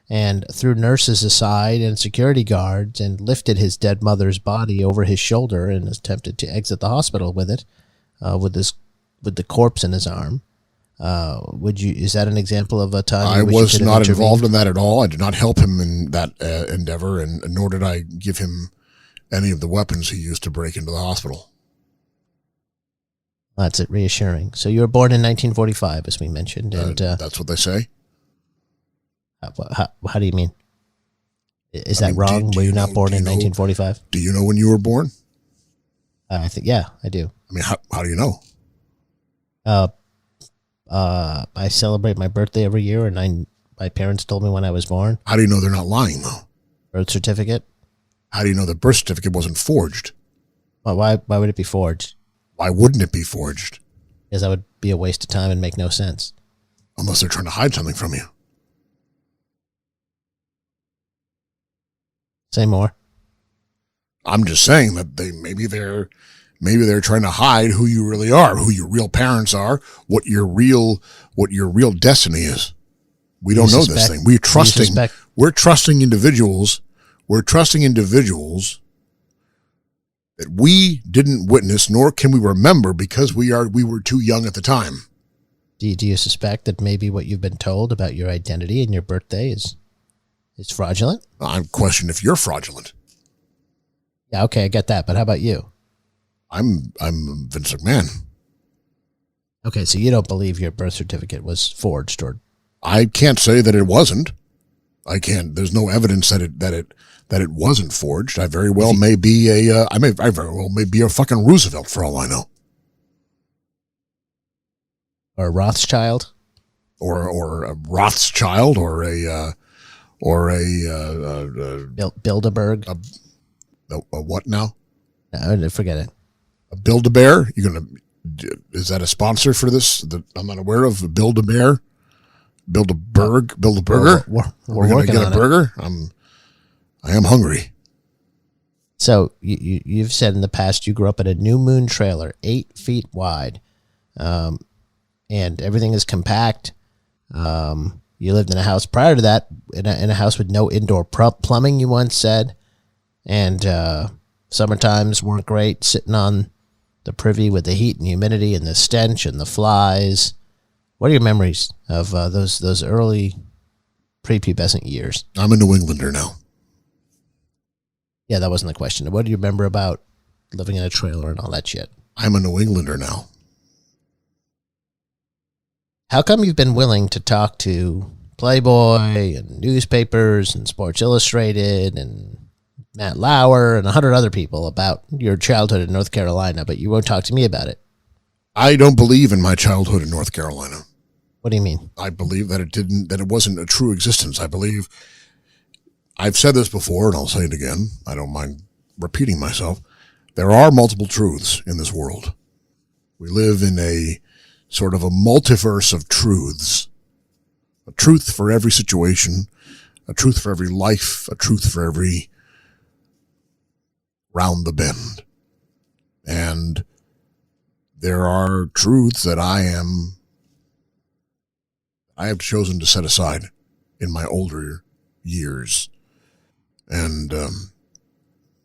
A: and threw nurses aside and security guards and lifted his dead mother's body over his shoulder and attempted to exit the hospital with it, with the corpse in his arm? Is that an example of a time?
B: I was not involved in that at all. I did not help him in that endeavor, and nor did I give him any of the weapons he used to break into the hospital.
A: That's reassuring. So you were born in 1945, as we mentioned, and
B: that's what they say.
A: How do you mean? Is that wrong? Were you not born in 1945?
B: Do you know when you were born?
A: I think, yeah, I do.
B: I mean, how do you know?
A: I celebrate my birthday every year, and my parents told me when I was born.
B: How do you know they're not lying, though?
A: Birth certificate.
B: How do you know the birth certificate wasn't forged?
A: Well, why would it be forged?
B: Why wouldn't it be forged?
A: Because that would be a waste of time and make no sense.
B: Unless they're trying to hide something from you. Say
A: more.
B: I'm just saying that Maybe they're trying to hide who you really are, who your real parents are, what your real destiny is. We don't know this thing. We're trusting individuals. We're trusting individuals that we didn't witness, nor can we remember because we were too young at the time.
A: Do you suspect that maybe what you've been told about your identity and your birthday is fraudulent?
B: I question if you're fraudulent.
A: Yeah, okay, I get that. But how about you?
B: I'm Vince McMahon.
A: Okay, so you don't believe your birth certificate was forged, or?
B: I can't say that it wasn't. I can't. There's no evidence that it wasn't forged. I very well may be I very well may be a fucking Roosevelt for all I know.
A: Or a Rothschild,
B: or a Rothschild, or a
A: Bilderberg.
B: A what now?
A: No, forget it.
B: A Build-A-Bear? Is that a sponsor for this that I'm not aware of? Build-A-Bear? Build-A-Burger?
A: We're
B: gonna
A: working
B: get
A: on
B: a burger? I am hungry.
A: So you've said in the past you grew up in a New Moon trailer, 8 feet wide, and everything is compact. You lived in a house prior to that, in a house with no indoor plumbing, you once said, and summer times weren't great, sitting on the privy with the heat and humidity and the stench and the flies. What are your memories of those early prepubescent years?
B: I'm a New Englander now.
A: Yeah, that wasn't the question. What do you remember about living in a trailer and all that shit?
B: I'm a New Englander now.
A: How come you've been willing to talk to Playboy and newspapers and Sports Illustrated and Matt Lauer and 100 other people about your childhood in North Carolina, but you won't talk to me about it?
B: I don't believe in my childhood in North Carolina.
A: What do you mean?
B: I believe that it wasn't a true existence. I believe, I've said this before and I'll say it again. I don't mind repeating myself. There are multiple truths in this world. We live in a sort of a multiverse of truths. A truth for every situation, a truth for every life, a truth for every round the bend. And there are truths that I have chosen to set aside in my older years. And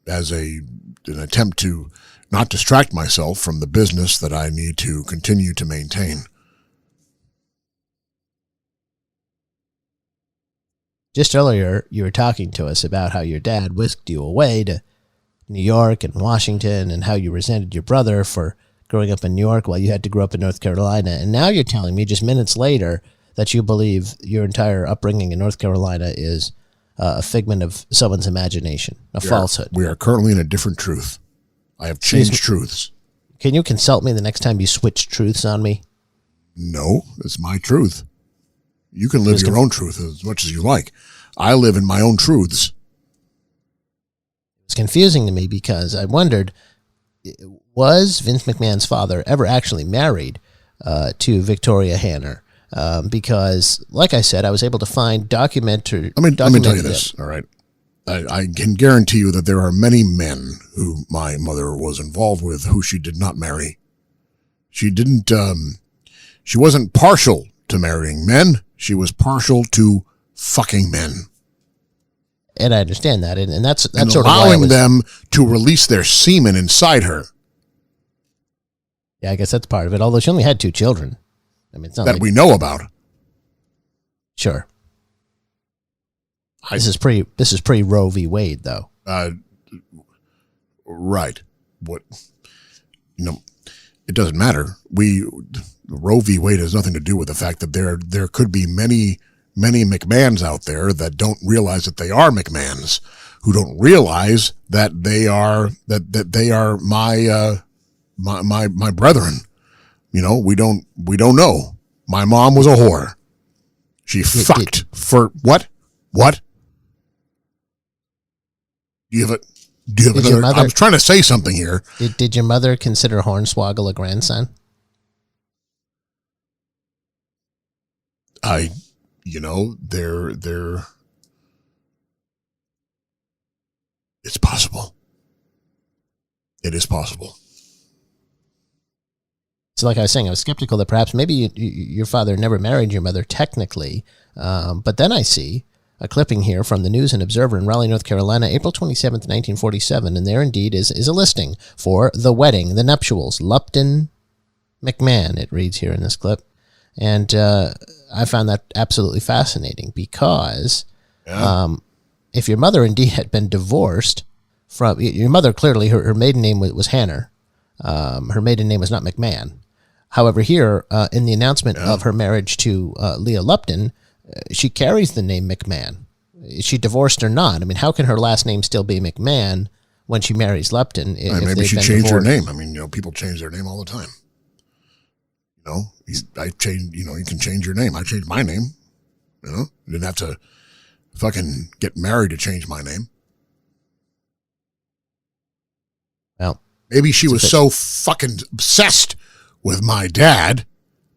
B: as an attempt to not distract myself from the business that I need to continue to maintain.
A: Just earlier, you were talking to us about how your dad whisked you away to New York and Washington and how you resented your brother for growing up in New York while you had to grow up in North Carolina. And now you're telling me just minutes later that you believe your entire upbringing in North Carolina is a figment of someone's imagination, a falsehood.
B: We are currently in a different truth. I have changed truths.
A: Can you consult me the next time you switch truths on me?
B: No, it's my truth. You can live your own truth as much as you like. I live in my own truths.
A: It's confusing to me because I wondered, was Vince McMahon's father ever actually married to Victoria Hanner? Because, like I said, I was able to find documentary.
B: Let me tell you this, all right? I can guarantee you that there are many men who my mother was involved with who she did not marry. She didn't, she wasn't partial to marrying men. She was partial to fucking men.
A: And I understand that. And that's
B: and
A: sort
B: allowing
A: of
B: them to release their semen inside her.
A: Yeah, I guess that's part of it. Although she only had 2 children. I mean, it's not
B: that
A: like,
B: we know about.
A: Sure. This is pre Roe v. Wade, though.
B: Right. What? It doesn't matter. Roe v. Wade has nothing to do with the fact that there could be many McMahons out there that don't realize that they are McMahons, who don't realize that they are my brethren. We don't know. My mom was a whore. She fucked for what? What? Do you have another? I'm trying to say something here.
A: Did your mother consider Hornswoggle a grandson?
B: It's possible. It is possible.
A: So like I was saying, I was skeptical that perhaps maybe your father never married your mother technically. But then I see a clipping here from the News and Observer in Raleigh, North Carolina, April 27th, 1947. And there indeed is a listing for the wedding, the nuptials, Lupton McMahon, it reads here in this clip. And I found that absolutely fascinating because if your mother indeed had been divorced from your mother, clearly her maiden name was Hanner. Her maiden name was not McMahon. However, here in the announcement of her marriage to Leah Lupton, she carries the name McMahon. Is she divorced or not? I mean, how can her last name still be McMahon when she marries Lupton?
B: Maybe she changed her name. I mean, people change their name all the time. I changed. You can change your name. I changed my name. You didn't have to fucking get married to change my name.
A: Well,
B: maybe she was so fucking obsessed with my dad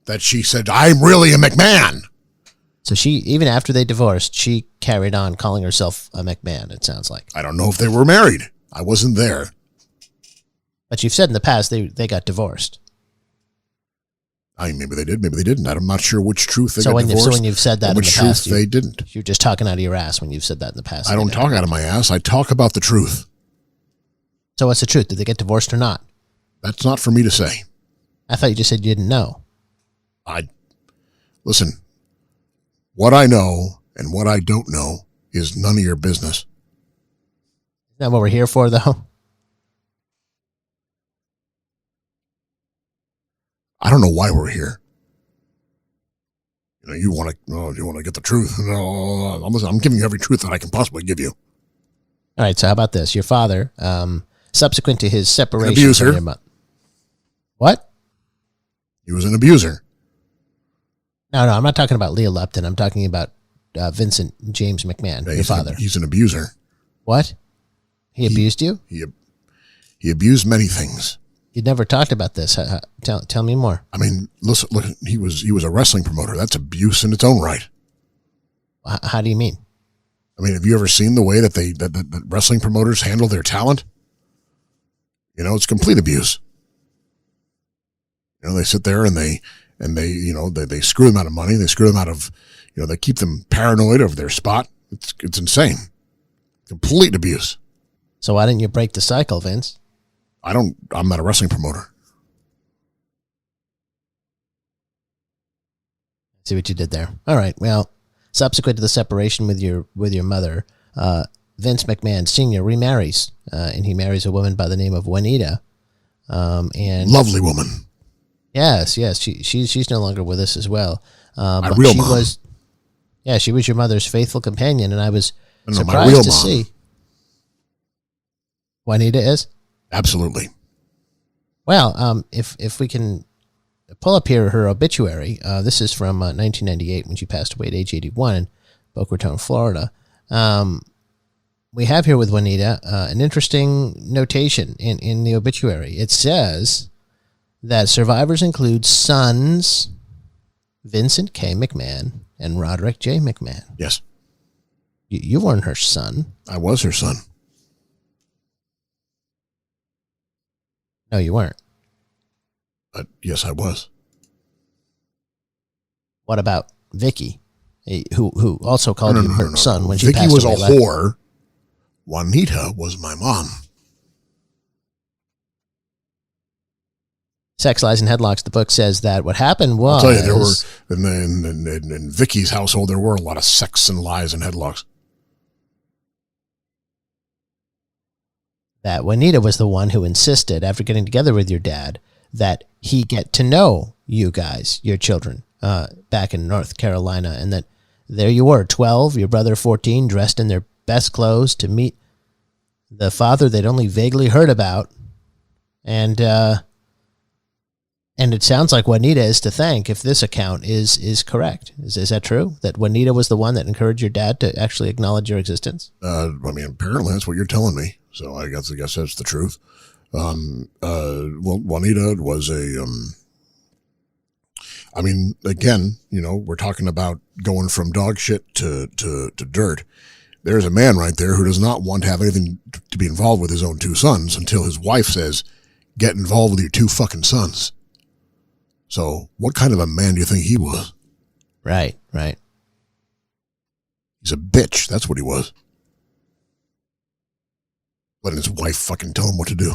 B: that she said, "I'm really a McMahon."
A: So she, even after they divorced, she carried on calling herself a McMahon, it sounds like.
B: I don't know if they were married. I wasn't there.
A: But you've said in the past they got divorced.
B: Maybe they did, maybe they didn't. I'm not sure which truth they got divorced.
A: So when you've said that in the past,
B: which truth they didn't.
A: You're just talking out of your ass when you've said that in the past.
B: I don't talk out of my ass. I talk about the truth.
A: So what's the truth? Did they get divorced or not?
B: That's not for me to say.
A: I thought you just said you didn't know.
B: Listen, what I know and what I don't know is none of your business.
A: Isn't that what we're here for, though?
B: I don't know why we're here. You want to get the truth? No, I'm giving you every truth that I can possibly give you.
A: All right. So how about this? Your father, subsequent to his separation from your mother. What?
B: He was an abuser.
A: No, I'm not talking about Leah Lupton. I'm talking about Vincent James McMahon, your father.
B: He's an abuser.
A: What? He abused you?
B: He abused many things.
A: You never talked about this. Tell me more.
B: I mean, listen, look, he was a wrestling promoter. That's abuse in its own right.
A: How do you mean?
B: I mean, have you ever seen the way that wrestling promoters handle their talent? It's complete abuse. They sit there and they screw them out of money. They screw them out of, they keep them paranoid of their spot. It's insane. Complete abuse.
A: So why didn't you break the cycle, Vince?
B: I'm not a wrestling promoter.
A: See what you did there. All right. Well, subsequent to the separation with your mother, Vince McMahon Sr. remarries, and he marries a woman by the name of Juanita. And
B: lovely woman.
A: Yes. She's no longer with us as well.
B: My real mom.
A: She was your mother's faithful companion, and I was surprised to see. Juanita is?
B: Absolutely.
A: Well, if we can pull up here her obituary, this is from 1998 when she passed away at age 81 in Boca Raton, Florida. We have here with Juanita an interesting notation in the obituary. It says that survivors include sons Vincent K. McMahon and Roderick J. McMahon.
B: Yes.
A: You weren't her son.
B: I was her son.
A: No, you weren't.
B: Yes, I was.
A: What about Vicky, who also called you her son when she
B: Vicky
A: passed
B: was
A: away?
B: Vicky was a whore. Juanita was my mom.
A: Sex, Lies, and Headlocks, the book says that what happened was...
B: I'll tell you, there were, in Vicky's household, there were a lot of sex and lies and headlocks.
A: That Juanita was the one who insisted, after getting together with your dad, that he get to know you guys, your children, back in North Carolina, and that there you were, 12, your brother 14, dressed in their best clothes to meet the father they'd only vaguely heard about. And it sounds like Juanita is to thank if this account is correct. Is that true? That Juanita was the one that encouraged your dad to actually acknowledge your existence?
B: Apparently that's what you're telling me. So I guess that's the truth. Well, Juanita was again, we're talking about going from dog shit to dirt. There's a man right there who does not want to have anything to be involved with his own two sons until his wife says, get involved with your two fucking sons. So what kind of a man do you think he was?
A: Right.
B: He's a bitch. That's what he was. Letting his wife fucking tell him what to do.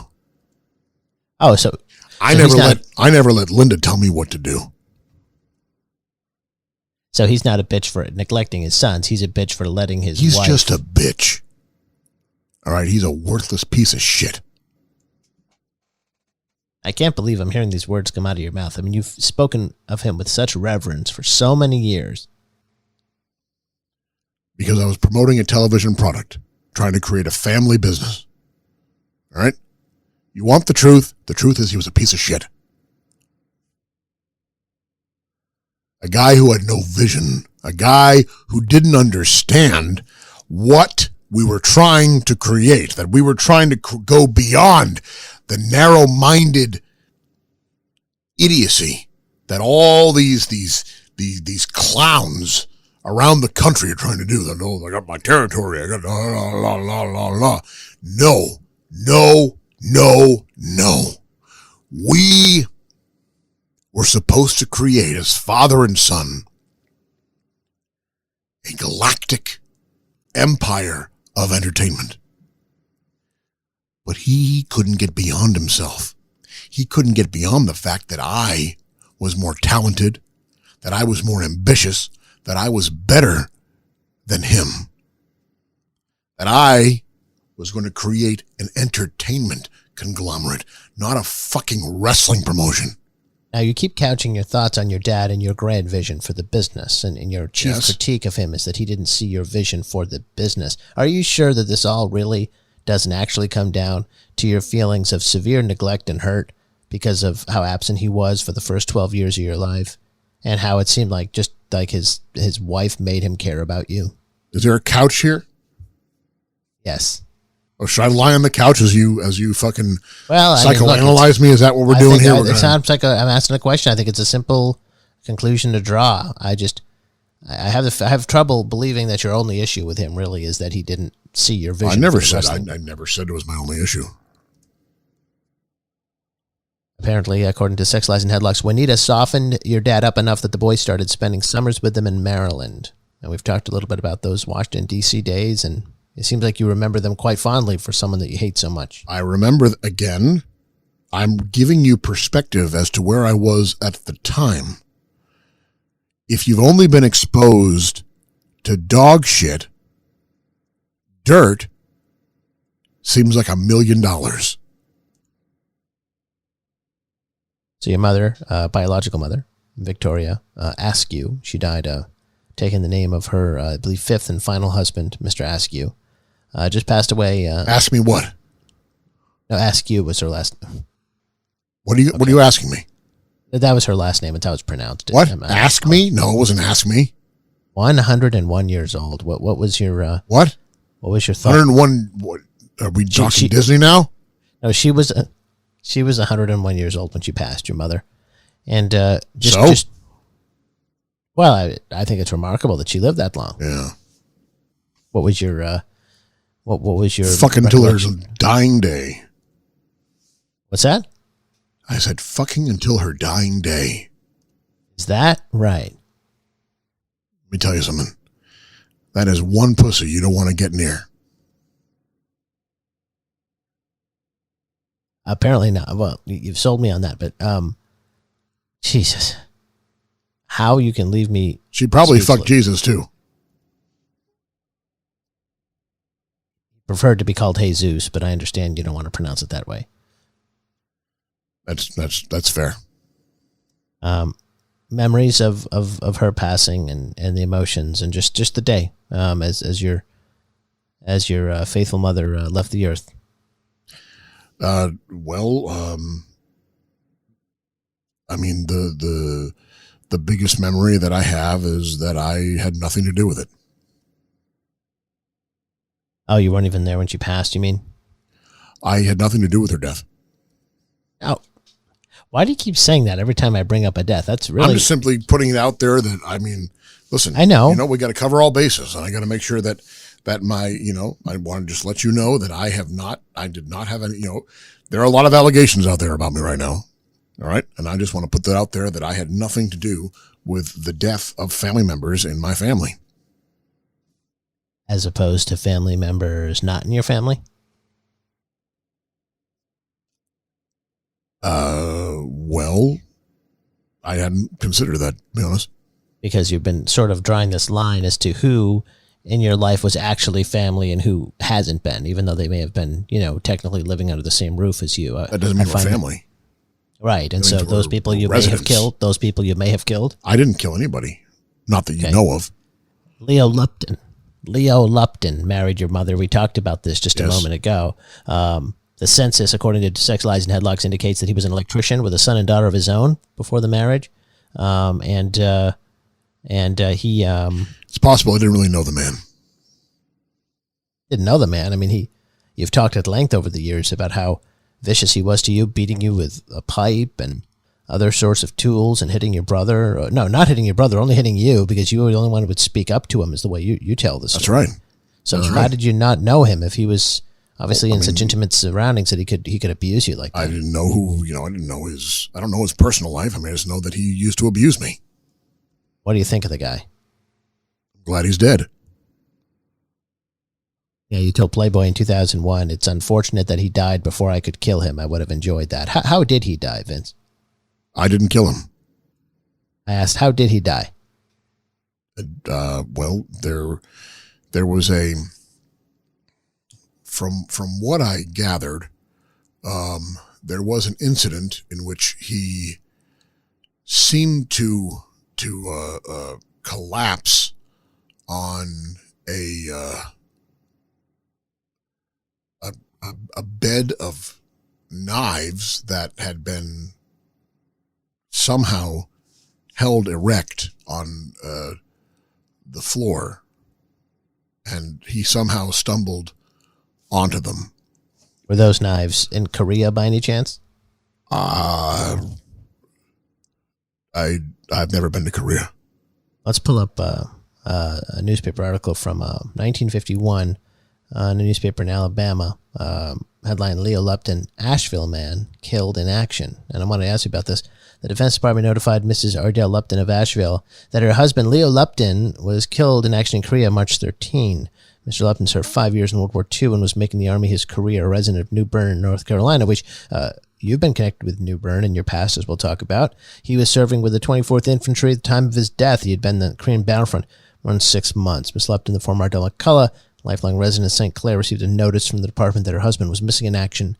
A: Oh, so
B: I never let Linda tell me what to do.
A: So he's not a bitch for neglecting his sons. He's a bitch for letting his wife.
B: He's just a bitch. All right, he's a worthless piece of shit.
A: I can't believe I'm hearing these words come out of your mouth. I mean, you've spoken of him with such reverence for so many years.
B: Because I was promoting a television product, trying to create a family business. All right? You want the truth? The truth is he was a piece of shit. A guy who had no vision. A guy who didn't understand what we were trying to create, that we were trying to go beyond the narrow-minded idiocy that all these clowns around the country are trying to do. That, oh, I got my territory. I got la la la la la. No. We were supposed to create, as father and son, a galactic empire of entertainment. But he couldn't get beyond himself. He couldn't get beyond the fact that I was more talented, that I was more ambitious, that I was better than him, that I was going to create an entertainment conglomerate, not a fucking wrestling promotion.
A: Now, you keep couching your thoughts on your dad and your grand vision for the business, and your chief critique of him is that he didn't see your vision for the business. Are you sure that this all really doesn't actually come down to your feelings of severe neglect and hurt because of how absent he was for the first 12 years of your life, and how it seemed like just like his wife made him care about you?
B: Is there a couch here?
A: Yes.
B: Or should I lie on the couch as you fucking
A: psychoanalyze
B: me? Is that what we're doing here?
A: It sounds like I'm asking a question. I think it's a simple conclusion to draw. I have trouble believing that your only issue with him really is that he didn't see your vision.
B: I never said it was my only issue.
A: Apparently, according to Sex, Lies, and Headlocks, Juanita softened your dad up enough that the boys started spending summers with them in Maryland. And we've talked a little bit about those Washington, D.C. days, and it seems like you remember them quite fondly for someone that you hate so much.
B: I remember, again, I'm giving you perspective as to where I was at the time. If you've only been exposed to dog shit, dirt seems like $1 million.
A: So your mother, biological mother, Victoria, Askew, she died taking the name of her, I believe, fifth and final husband, Mr. Askew, just passed away.
B: Ask me what?
A: No, Askew was her last name.
B: What are you asking me?
A: That was her last name. It's how it's pronounced.
B: What? Ask me? No, it wasn't ask me.
A: 101 years old. What was your
B: what?
A: What was your thought?
B: 101. What, are we talking Disney now?
A: No, she was 101 years old when she passed. Your mother, and well, I think it's remarkable that she lived that long.
B: Yeah.
A: What was your what was your
B: fucking until her dying day?
A: What's that?
B: I said fucking until her dying day.
A: Is that right?
B: Let me tell you something. That is one pussy you don't want to get near.
A: Apparently not. Well, you've sold me on that, but Jesus, how you can leave me?
B: She probably fucked Jesus too.
A: Preferred to be called Jesus, but I understand you don't want to pronounce it that way.
B: That's fair.
A: Memories of her passing and the emotions and just the day as your faithful mother left the earth.
B: I mean, the biggest memory that I have is that I had nothing to do with it.
A: Oh, you weren't even there when she passed, you mean?
B: I had nothing to do with her death.
A: Oh, why do you keep saying that every time I bring up a death? That's really...
B: I'm just simply putting it out there that, I mean, listen.
A: I know.
B: We got to cover all bases, and I got to make sure that my, I want to just let you know that I did not have any, there are a lot of allegations out there about me right now. All right. And I just want to put that out there that I had nothing to do with the death of family members in my family.
A: As opposed to family members not in your family?
B: Well, I hadn't considered that, to be honest.
A: Because you've been sort of drawing this line as to who in your life was actually family and who hasn't been, even though they may have been, technically living under the same roof as you.
B: That doesn't mean we're family.
A: Right. And so those people you may have killed,
B: I didn't kill anybody. Not that you know of.
A: Leo Lupton married your mother. We talked about this just a moment ago. The census, according to Sex, Lies, and Headlocks, indicates that he was an electrician with a son and daughter of his own before the marriage. He...
B: it's possible I didn't really know the man.
A: Didn't know the man. I mean, you've talked at length over the years about how vicious he was to you, beating you with a pipe and other sorts of tools and hitting your brother. No, not hitting your brother, only hitting you because you were the only one who would speak up to him is the way you tell the story.
B: That's right.
A: So how did you not know him if he was obviously in such intimate surroundings that he could abuse you like that?
B: I didn't know I don't know his personal life. I mean, I just know that he used to abuse me.
A: What do you think of the guy?
B: Glad he's dead.
A: Yeah, you told Playboy in 2001, it's unfortunate that he died before I could kill him. I would have enjoyed that. How did he die, Vince?
B: I didn't kill him.
A: I asked, how did he die?
B: Well, there was from what I gathered, there was an incident in which he seemed to collapse on a bed of knives that had been somehow held erect on the floor, and he somehow stumbled onto them.
A: Were those knives in Korea by any chance?
B: I've never been to Korea.
A: Let's pull up a newspaper article from 1951 in a newspaper in Alabama. Headline, Leo Lupton, Asheville man, killed in action. And I want to ask you about this. The Defense Department notified Mrs. Ardell Lupton of Asheville that her husband, Leo Lupton, was killed in action in Korea March 13. Mr. Lupton served 5 years in World War II and was making the Army his career, a resident of New Bern, North Carolina, which you've been connected with New Bern in your past, as we'll talk about. He was serving with the 24th Infantry at the time of his death. He had been in the Korean battlefront more than 6 months. Miss Lupton, the former Ardell McCullough, lifelong resident of St. Clair, received a notice from the department that her husband was missing in action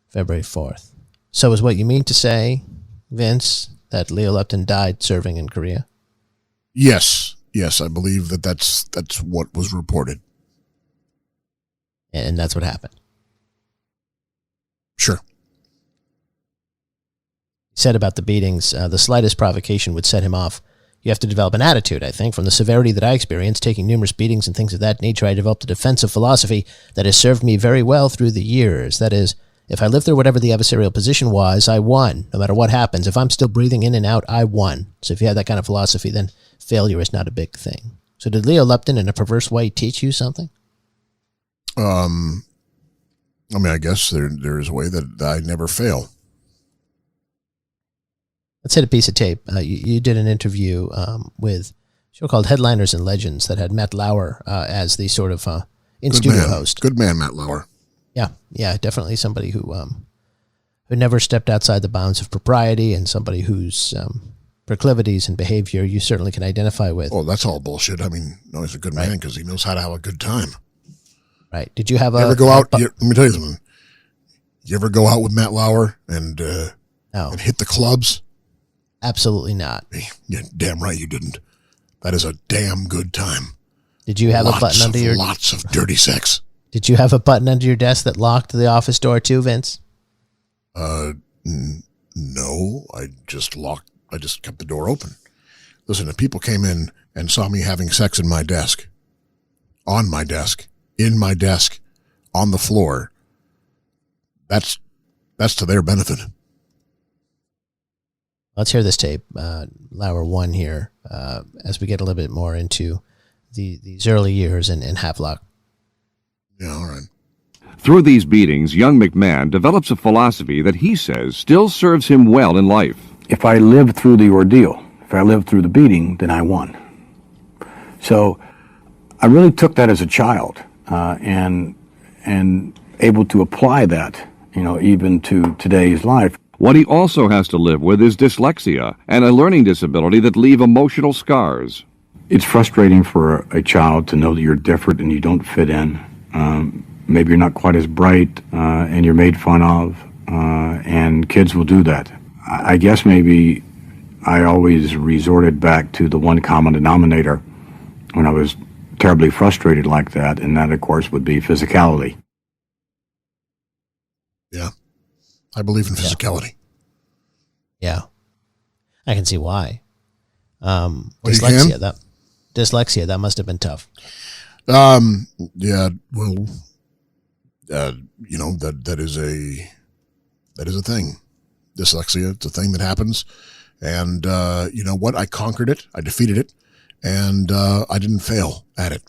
A: February 4th. So is what you mean to say, Vince, that Leo Lupton died serving in Korea?
B: Yes, I believe that's what was reported.
A: And that's what happened.
B: Sure.
A: He said about the beatings, the slightest provocation would set him off. You have to develop an attitude, I think. From the severity that I experienced, taking numerous beatings and things of that nature, I developed a defensive philosophy that has served me very well through the years. That is, if I lived through whatever the adversarial position was, I won. No matter what happens, if I'm still breathing in and out, I won. So if you have that kind of philosophy, then failure is not a big thing. So did Leo Lupton, in a perverse way, teach you something?
B: I mean, I guess there is a way that I never fail.
A: Let's hit a piece of tape. You did an interview with a show called Headliners and Legends that had Matt Lauer as the sort of in-studio host.
B: Good man, Matt Lauer.
A: Yeah, definitely somebody who never stepped outside the bounds of propriety and somebody whose proclivities and behavior you certainly can identify with.
B: Oh, that's all bullshit. I mean, no, he's a good man because he knows how to have a good time.
A: Right. Did you have
B: ever go out? Let me tell you something. You ever go out with Matt Lauer and hit the clubs?
A: Absolutely not.
B: Yeah, damn right you didn't. That is a damn good time.
A: Did you have a button under your...
B: Lots of dirty sex.
A: Did you have a button under your desk that locked the office door too, Vince?
B: No. I just kept the door open. Listen, if people came in and saw me having sex in my desk, on my desk, in my desk, on the floor, that's to their benefit.
A: Let's hear this tape, Lauer 1 here, as we get a little bit more into these early years in Havelock.
B: Yeah, all right.
C: Through these beatings, young McMahon develops a philosophy that he says still serves him well in life.
D: If I lived through the ordeal, if I lived through the beating, then I won. So I really took that as a child, and able to apply that, even to today's life.
C: What he also has to live with is dyslexia and a learning disability that leave emotional scars.
D: It's frustrating for a child to know that you're different and you don't fit in. Maybe you're not quite as bright, and you're made fun of, and kids will do that. I guess maybe I always resorted back to the one common denominator when I was terribly frustrated like that, and that, of course, would be physicality.
B: Yeah. I believe in physicality.
A: Yeah. I can see why.
B: Dyslexia,
A: Dyslexia, that must have been tough.
B: Yeah, well, that is a thing. Dyslexia, it's a thing that happens. And, you know what? I conquered it. I defeated it. And, I didn't fail at it.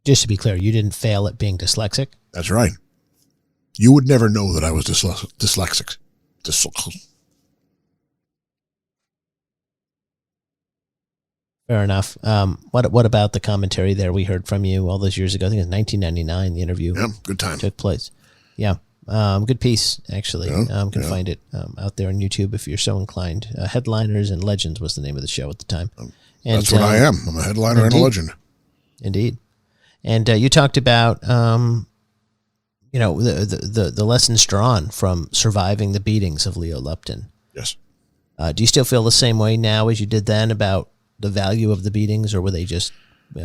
A: Just to be clear, you didn't fail at being dyslexic?
B: That's right. You would never know that I was dyslexic.
A: Fair enough. What about the commentary there we heard from you all those years ago? I think it was 1999, the interview.
B: Yeah, good time.
A: Took place. Yeah. Good piece, actually. Can find it out there on YouTube if you're so inclined. Headliners and Legends was the name of the show at the time. And,
B: that's what I am. I'm a headliner and a legend.
A: Indeed. And you talked about, the lessons drawn from surviving the beatings of Leo Lupton.
B: Yes.
A: Do you still feel the same way now as you did then about the value of the beatings, or were they just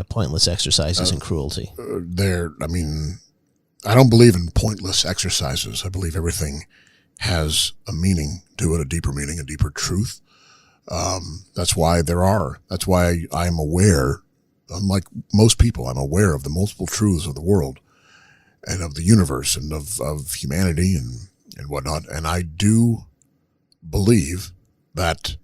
A: pointless exercises and cruelty?
B: I don't believe in pointless exercises. I believe everything has a meaning to it, a deeper meaning, a deeper truth. That's why I'm aware, unlike most people, I'm aware of the multiple truths of the world and of the universe and of humanity and whatnot. And I do believe that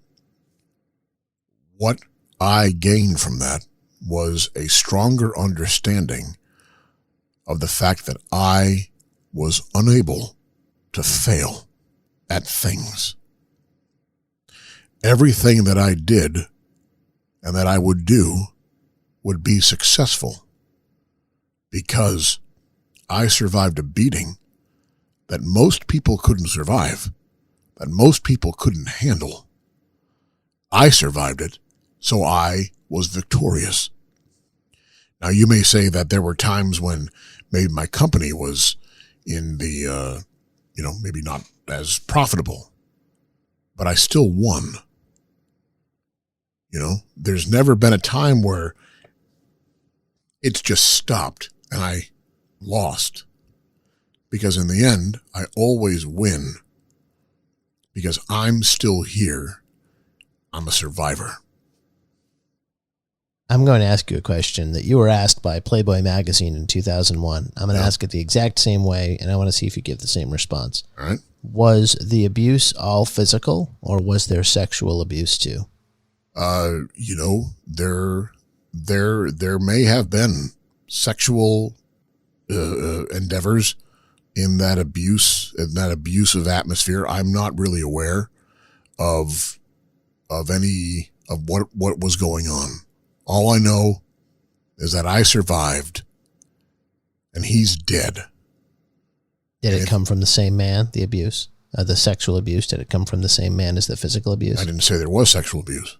B: what I gained from that was a stronger understanding of the fact that I was unable to fail at things. Everything that I did and that I would do would be successful because I survived a beating that most people couldn't survive, that most people couldn't handle. I survived it, so I was victorious. Now, you may say that there were times when maybe my company was in the, maybe not as profitable, but I still won. There's never been a time where it's just stopped and I lost. Because in the end, I always win. Because I'm still here. I'm a survivor.
A: I'm going to ask you a question that you were asked by Playboy magazine in 2001. I'm going to ask it the exact same way, and I want to see if you give the same response.
B: All right.
A: Was the abuse all physical, or was there sexual abuse too?
B: There may have been sexual endeavors in that abusive atmosphere. I'm not really aware of any of what was going on. All I know is that I survived and he's dead.
A: Did it come from the same man, the abuse, the sexual abuse? Did it come from the same man as the physical abuse?
B: I didn't say there was sexual abuse.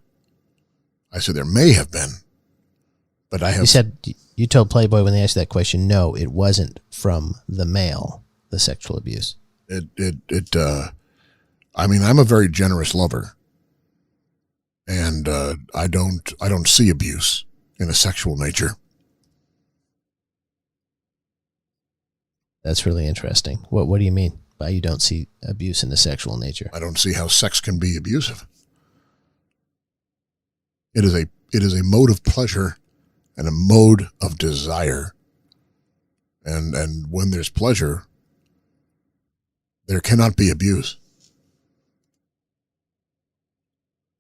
B: I said there may have been, but I have.
A: You told Playboy when they asked you that question, no, it wasn't from the male, the sexual abuse.
B: I'm a very generous lover. And I don't see abuse in a sexual nature.
A: That's really interesting. What do you mean by you don't see abuse in a sexual nature?
B: I don't see how sex can be abusive. It is a mode of pleasure and a mode of desire. And when there's pleasure, there cannot be abuse.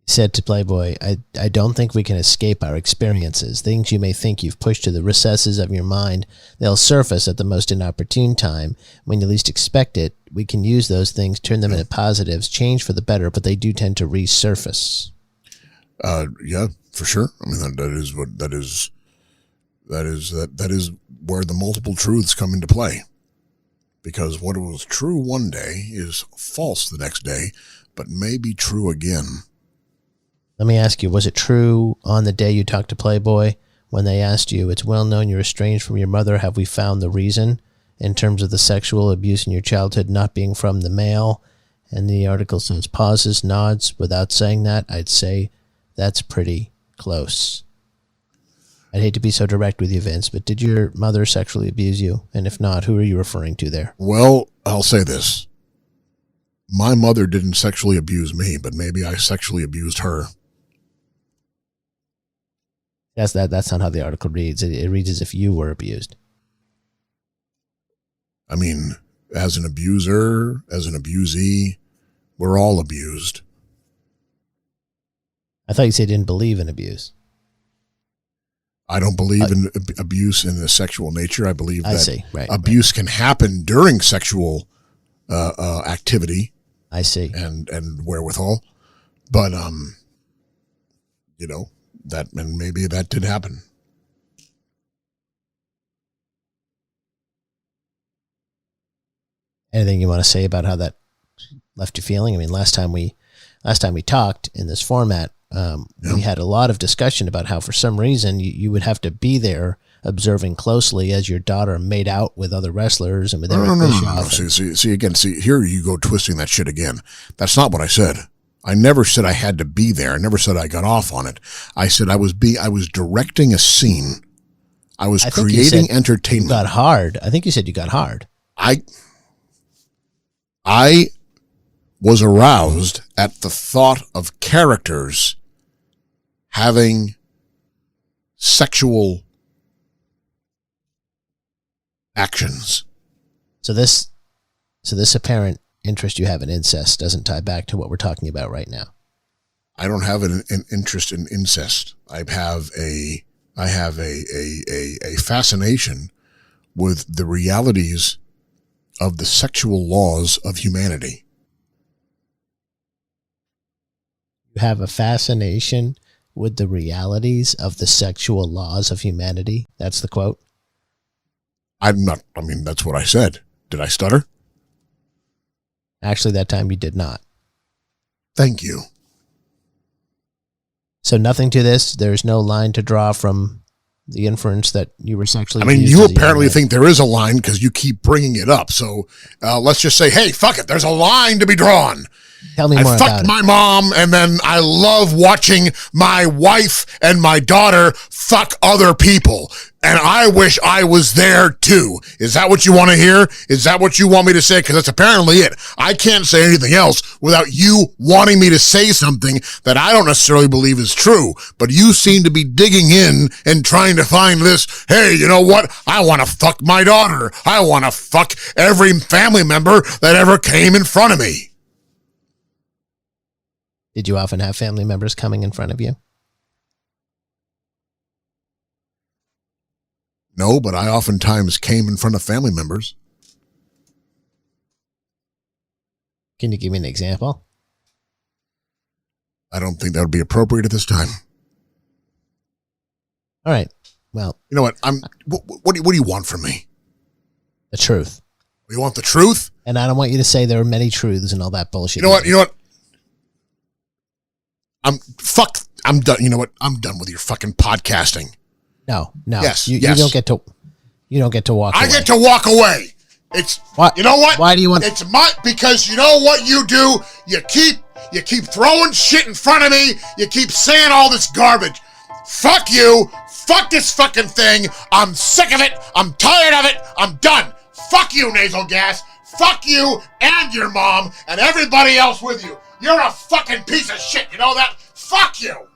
A: said to Playboy, I don't think we can escape our experiences. Things you may think you've pushed to the recesses of your mind, they'll surface at the most inopportune time. When you least expect it, we can use those things, turn them into positives, change for the better, but they do tend to resurface.
B: Yeah, for sure. I mean, that is where the multiple truths come into play. Because what was true one day is false the next day, but may be true again.
A: Let me ask you, was it true on the day you talked to Playboy when they asked you, it's well known you're estranged from your mother, have we found the reason in terms of the sexual abuse in your childhood not being from the male? And the article says, pauses, nods. Without saying that, I'd say that's pretty close. I'd hate to be so direct with you, Vince, but did your mother sexually abuse you? And if not, who are you referring to there?
B: Well, I'll say this. My mother didn't sexually abuse me, but maybe I sexually abused her.
A: That's not how the article reads. It reads as if you were abused.
B: I mean, as an abuser, as an abusee, we're all abused.
A: I thought you said you didn't believe in abuse.
B: I don't believe in abuse in the sexual nature. I believe that abuse can happen during sexual activity.
A: I see.
B: And wherewithal. But, that, and maybe that did happen.
A: Anything you want to say about how that left you feeling? I mean, last time we talked in this format, we had a lot of discussion about how for some reason you would have to be there observing closely as your daughter made out with other wrestlers and with Eric Bischoff.
B: See, here you go twisting that shit again. That's not what I said. I never said I had to be there. I never said I got off on it. I said I was directing a scene. I was creating entertainment.
A: You got hard. I think you said you got hard.
B: I was aroused at the thought of characters having sexual actions.
A: So this apparent interest you have in incest doesn't tie back to what we're talking about right now.
B: I don't have an interest in incest. I have a fascination with the realities of the sexual laws of humanity.
A: You have a fascination with the realities of the sexual laws of humanity? That's the quote?
B: That's what I said. Did I stutter?
A: Actually, that time you did not.
B: Thank you.
A: So nothing to this? There's no line to draw from the inference that you were sexually
B: abused?
A: You
B: apparently think there is a line because you keep bringing it up. So let's just say, hey, fuck it. There's a line to be drawn.
A: Tell me more about it. I fucked
B: my mom, and then I love watching my wife and my daughter fuck other people. And I wish I was there too. Is that what you want to hear? Is that what you want me to say? Because that's apparently it. I can't say anything else without you wanting me to say something that I don't necessarily believe is true. But you seem to be digging in and trying to find this, hey, you know what? I want to fuck my daughter. I want to fuck every family member that ever came in front of me.
A: Did you often have family members coming in front of you?
B: No, but I oftentimes came in front of family members.
A: Can you give me an example?
B: I don't think that would be appropriate at this time.
A: All right. Well,
B: you know what? What do you want from me?
A: The truth.
B: You want the truth?
A: And I don't want you to say there are many truths and all that bullshit.
B: You know what? I'm done. You know what? I'm done with your fucking podcasting.
A: No.
B: Yes.
A: You don't get to walk away.
B: I get to walk away. It's what? You know what?
A: Why do you want?
B: It's because you know what you do. You keep throwing shit in front of me. You keep saying all this garbage. Fuck you. Fuck this fucking thing. I'm sick of it. I'm tired of it. I'm done. Fuck you, nasal gas. Fuck you and your mom and everybody else with you. You're a fucking piece of shit. You know that? Fuck you.